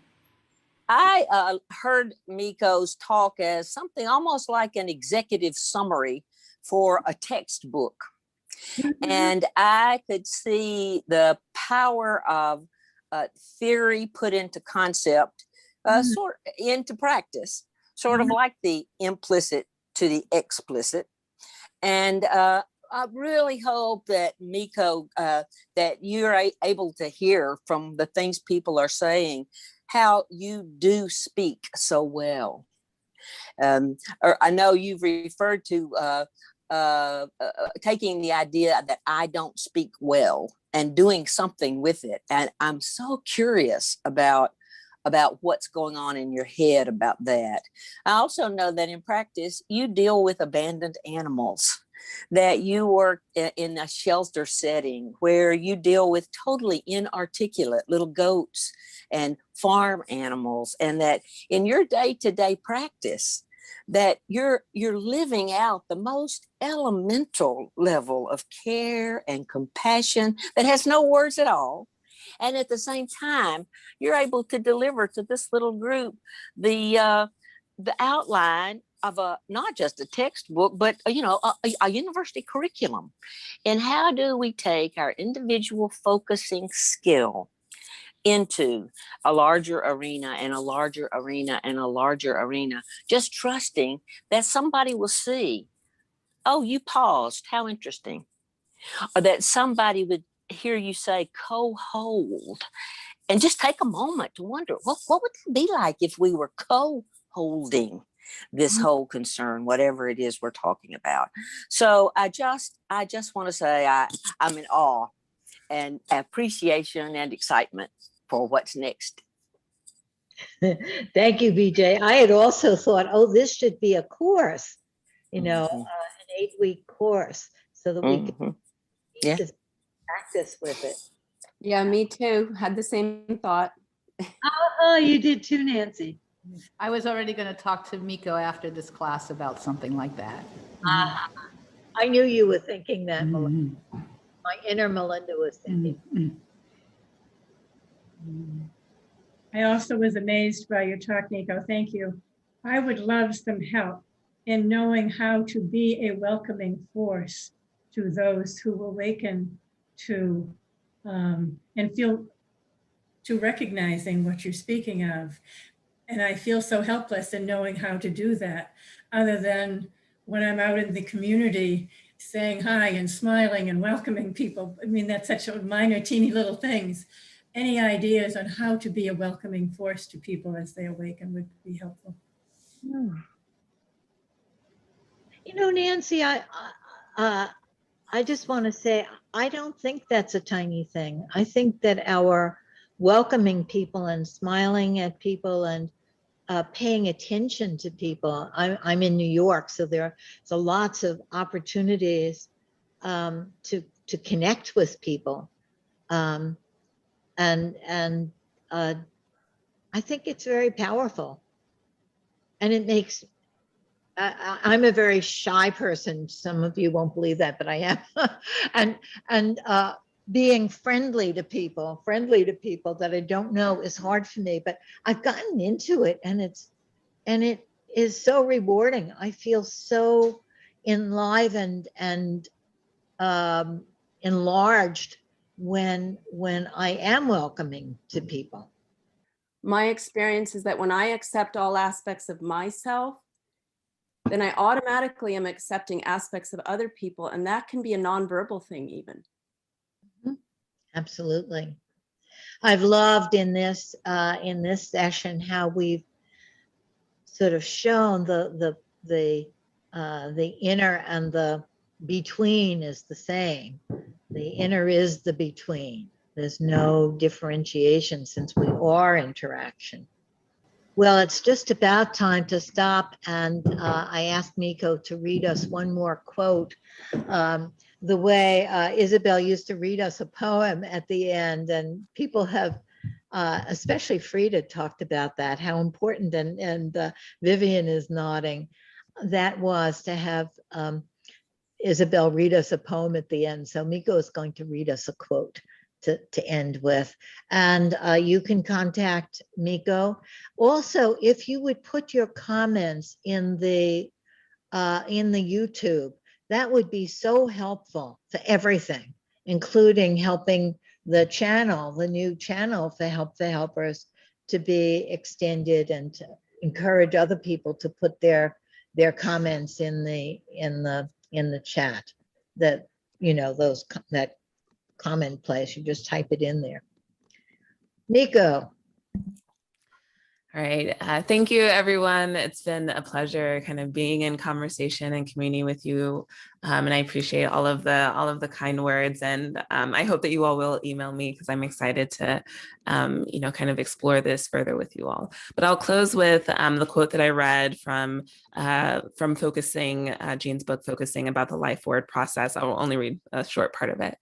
I heard Miko's talk as something almost like an executive summary for a textbook. And I could see the power of theory put into concept, sort into practice, sort of like the implicit to the explicit. And I really hope that Miko, that you're able to hear from the things people are saying, how you do speak so well. Or I know you've referred to taking the idea that I don't speak well and doing something with it. And I'm so curious about what's going on in your head about that. I also know that in practice, you deal with abandoned animals, that you work in a shelter setting where you deal with totally inarticulate little goats and farm animals, and that in your day-to-day practice, that you're living out the most elemental level of care and compassion that has no words at all. And at the same time, you're able to deliver to this little group the outline of not just a textbook, but a university curriculum. And how do we take our individual focusing skill into a larger arena and a larger arena and a larger arena, just trusting that somebody will see, oh, you paused, how interesting. Or that somebody would hear you say co-hold, and just take a moment to wonder, what would it be like if we were co-holding this whole concern, whatever it is we're talking about. So I just want to say I'm in awe and appreciation and excitement for what's next. Thank you, BJ. I had also thought, oh, this should be a course, an 8-week course, so that we can practice with it. Yeah, me too. Had the same thought. Oh, you did too, Nancy. I was already going to talk to Miko after this class about something like that. I knew you were thinking that, Melinda. My inner Melinda was thinking. I also was amazed by your talk, Miko. Thank you. I would love some help in knowing how to be a welcoming force to those who awaken to and feel to recognizing what you're speaking of. And I feel so helpless in knowing how to do that, other than when I'm out in the community saying hi and smiling and welcoming people. I mean, that's such a minor, teeny little things. Any ideas on how to be a welcoming force to people as they awaken would be helpful. You know, Nancy, I just want to say, I don't think that's a tiny thing. I think that our welcoming people and smiling at people and paying attention to people. I'm in New York, so there's lots of opportunities to connect with people. And I think it's very powerful. And it makes, I'm a very shy person. Some of you won't believe that, but I am. and being friendly to people that I don't know is hard for me, but I've gotten into it, and it is so rewarding. I feel so enlivened and enlarged when I am welcoming to people. My experience is that when I accept all aspects of myself, then I automatically am accepting aspects of other people, and that can be a nonverbal thing even. Absolutely. I've loved in this session how we've sort of shown the inner and the between is the same. The inner is the between. There's no differentiation since we are interaction. Well, it's just about time to stop, and I asked Miko to read us one more quote. The way Isabel used to read us a poem at the end, and people have, especially Frida, talked about that, how important, and Vivian is nodding. That was to have Isabel read us a poem at the end. So Miko is going to read us a quote to end with. And you can contact Miko. Also, if you would put your comments in the YouTube, that would be so helpful for everything, including helping the channel, the new channel for Help the Helpers, to be extended, and to encourage other people to put their comments in the chat. That, you know, that comment place, you just type it in there. Miko. All right. Thank you, everyone. It's been a pleasure kind of being in conversation and community with you. And I appreciate all of the kind words. And I hope that you all will email me, because I'm excited to, kind of explore this further with you all. But I'll close with the quote that I read from Focusing, Jean's book, Focusing, about the life forward process. I will only read a short part of it.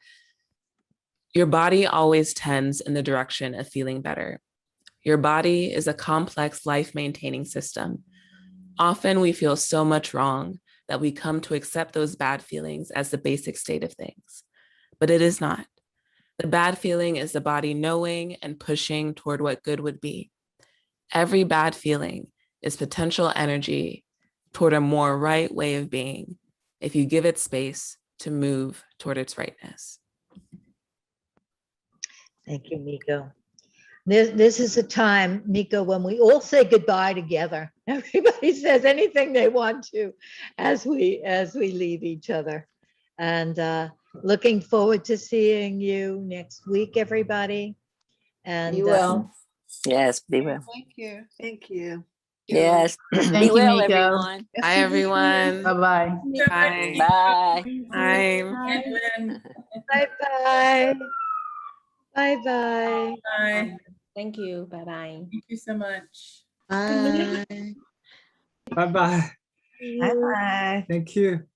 Your body always tends in the direction of feeling better. Your body is a complex life-maintaining system. Often we feel so much wrong that we come to accept those bad feelings as the basic state of things. But it is not. The bad feeling is the body knowing and pushing toward what good would be. Every bad feeling is potential energy toward a more right way of being, if you give it space to move toward its rightness. Thank you, Miko. This is a time, Miko, when we all say goodbye together. Everybody says anything they want to as we leave each other. And looking forward to seeing you next week, everybody. And You will. Yes, be well. Thank you. Thank you. Yes. Thank Be you, well, Miko. everyone. Bye, everyone. Bye-bye. Bye. Bye. Bye. bye-bye. Bye-bye. Bye. Thank you. Bye-bye. Thank you so much. Bye. Bye-bye. Bye-bye. Thank you.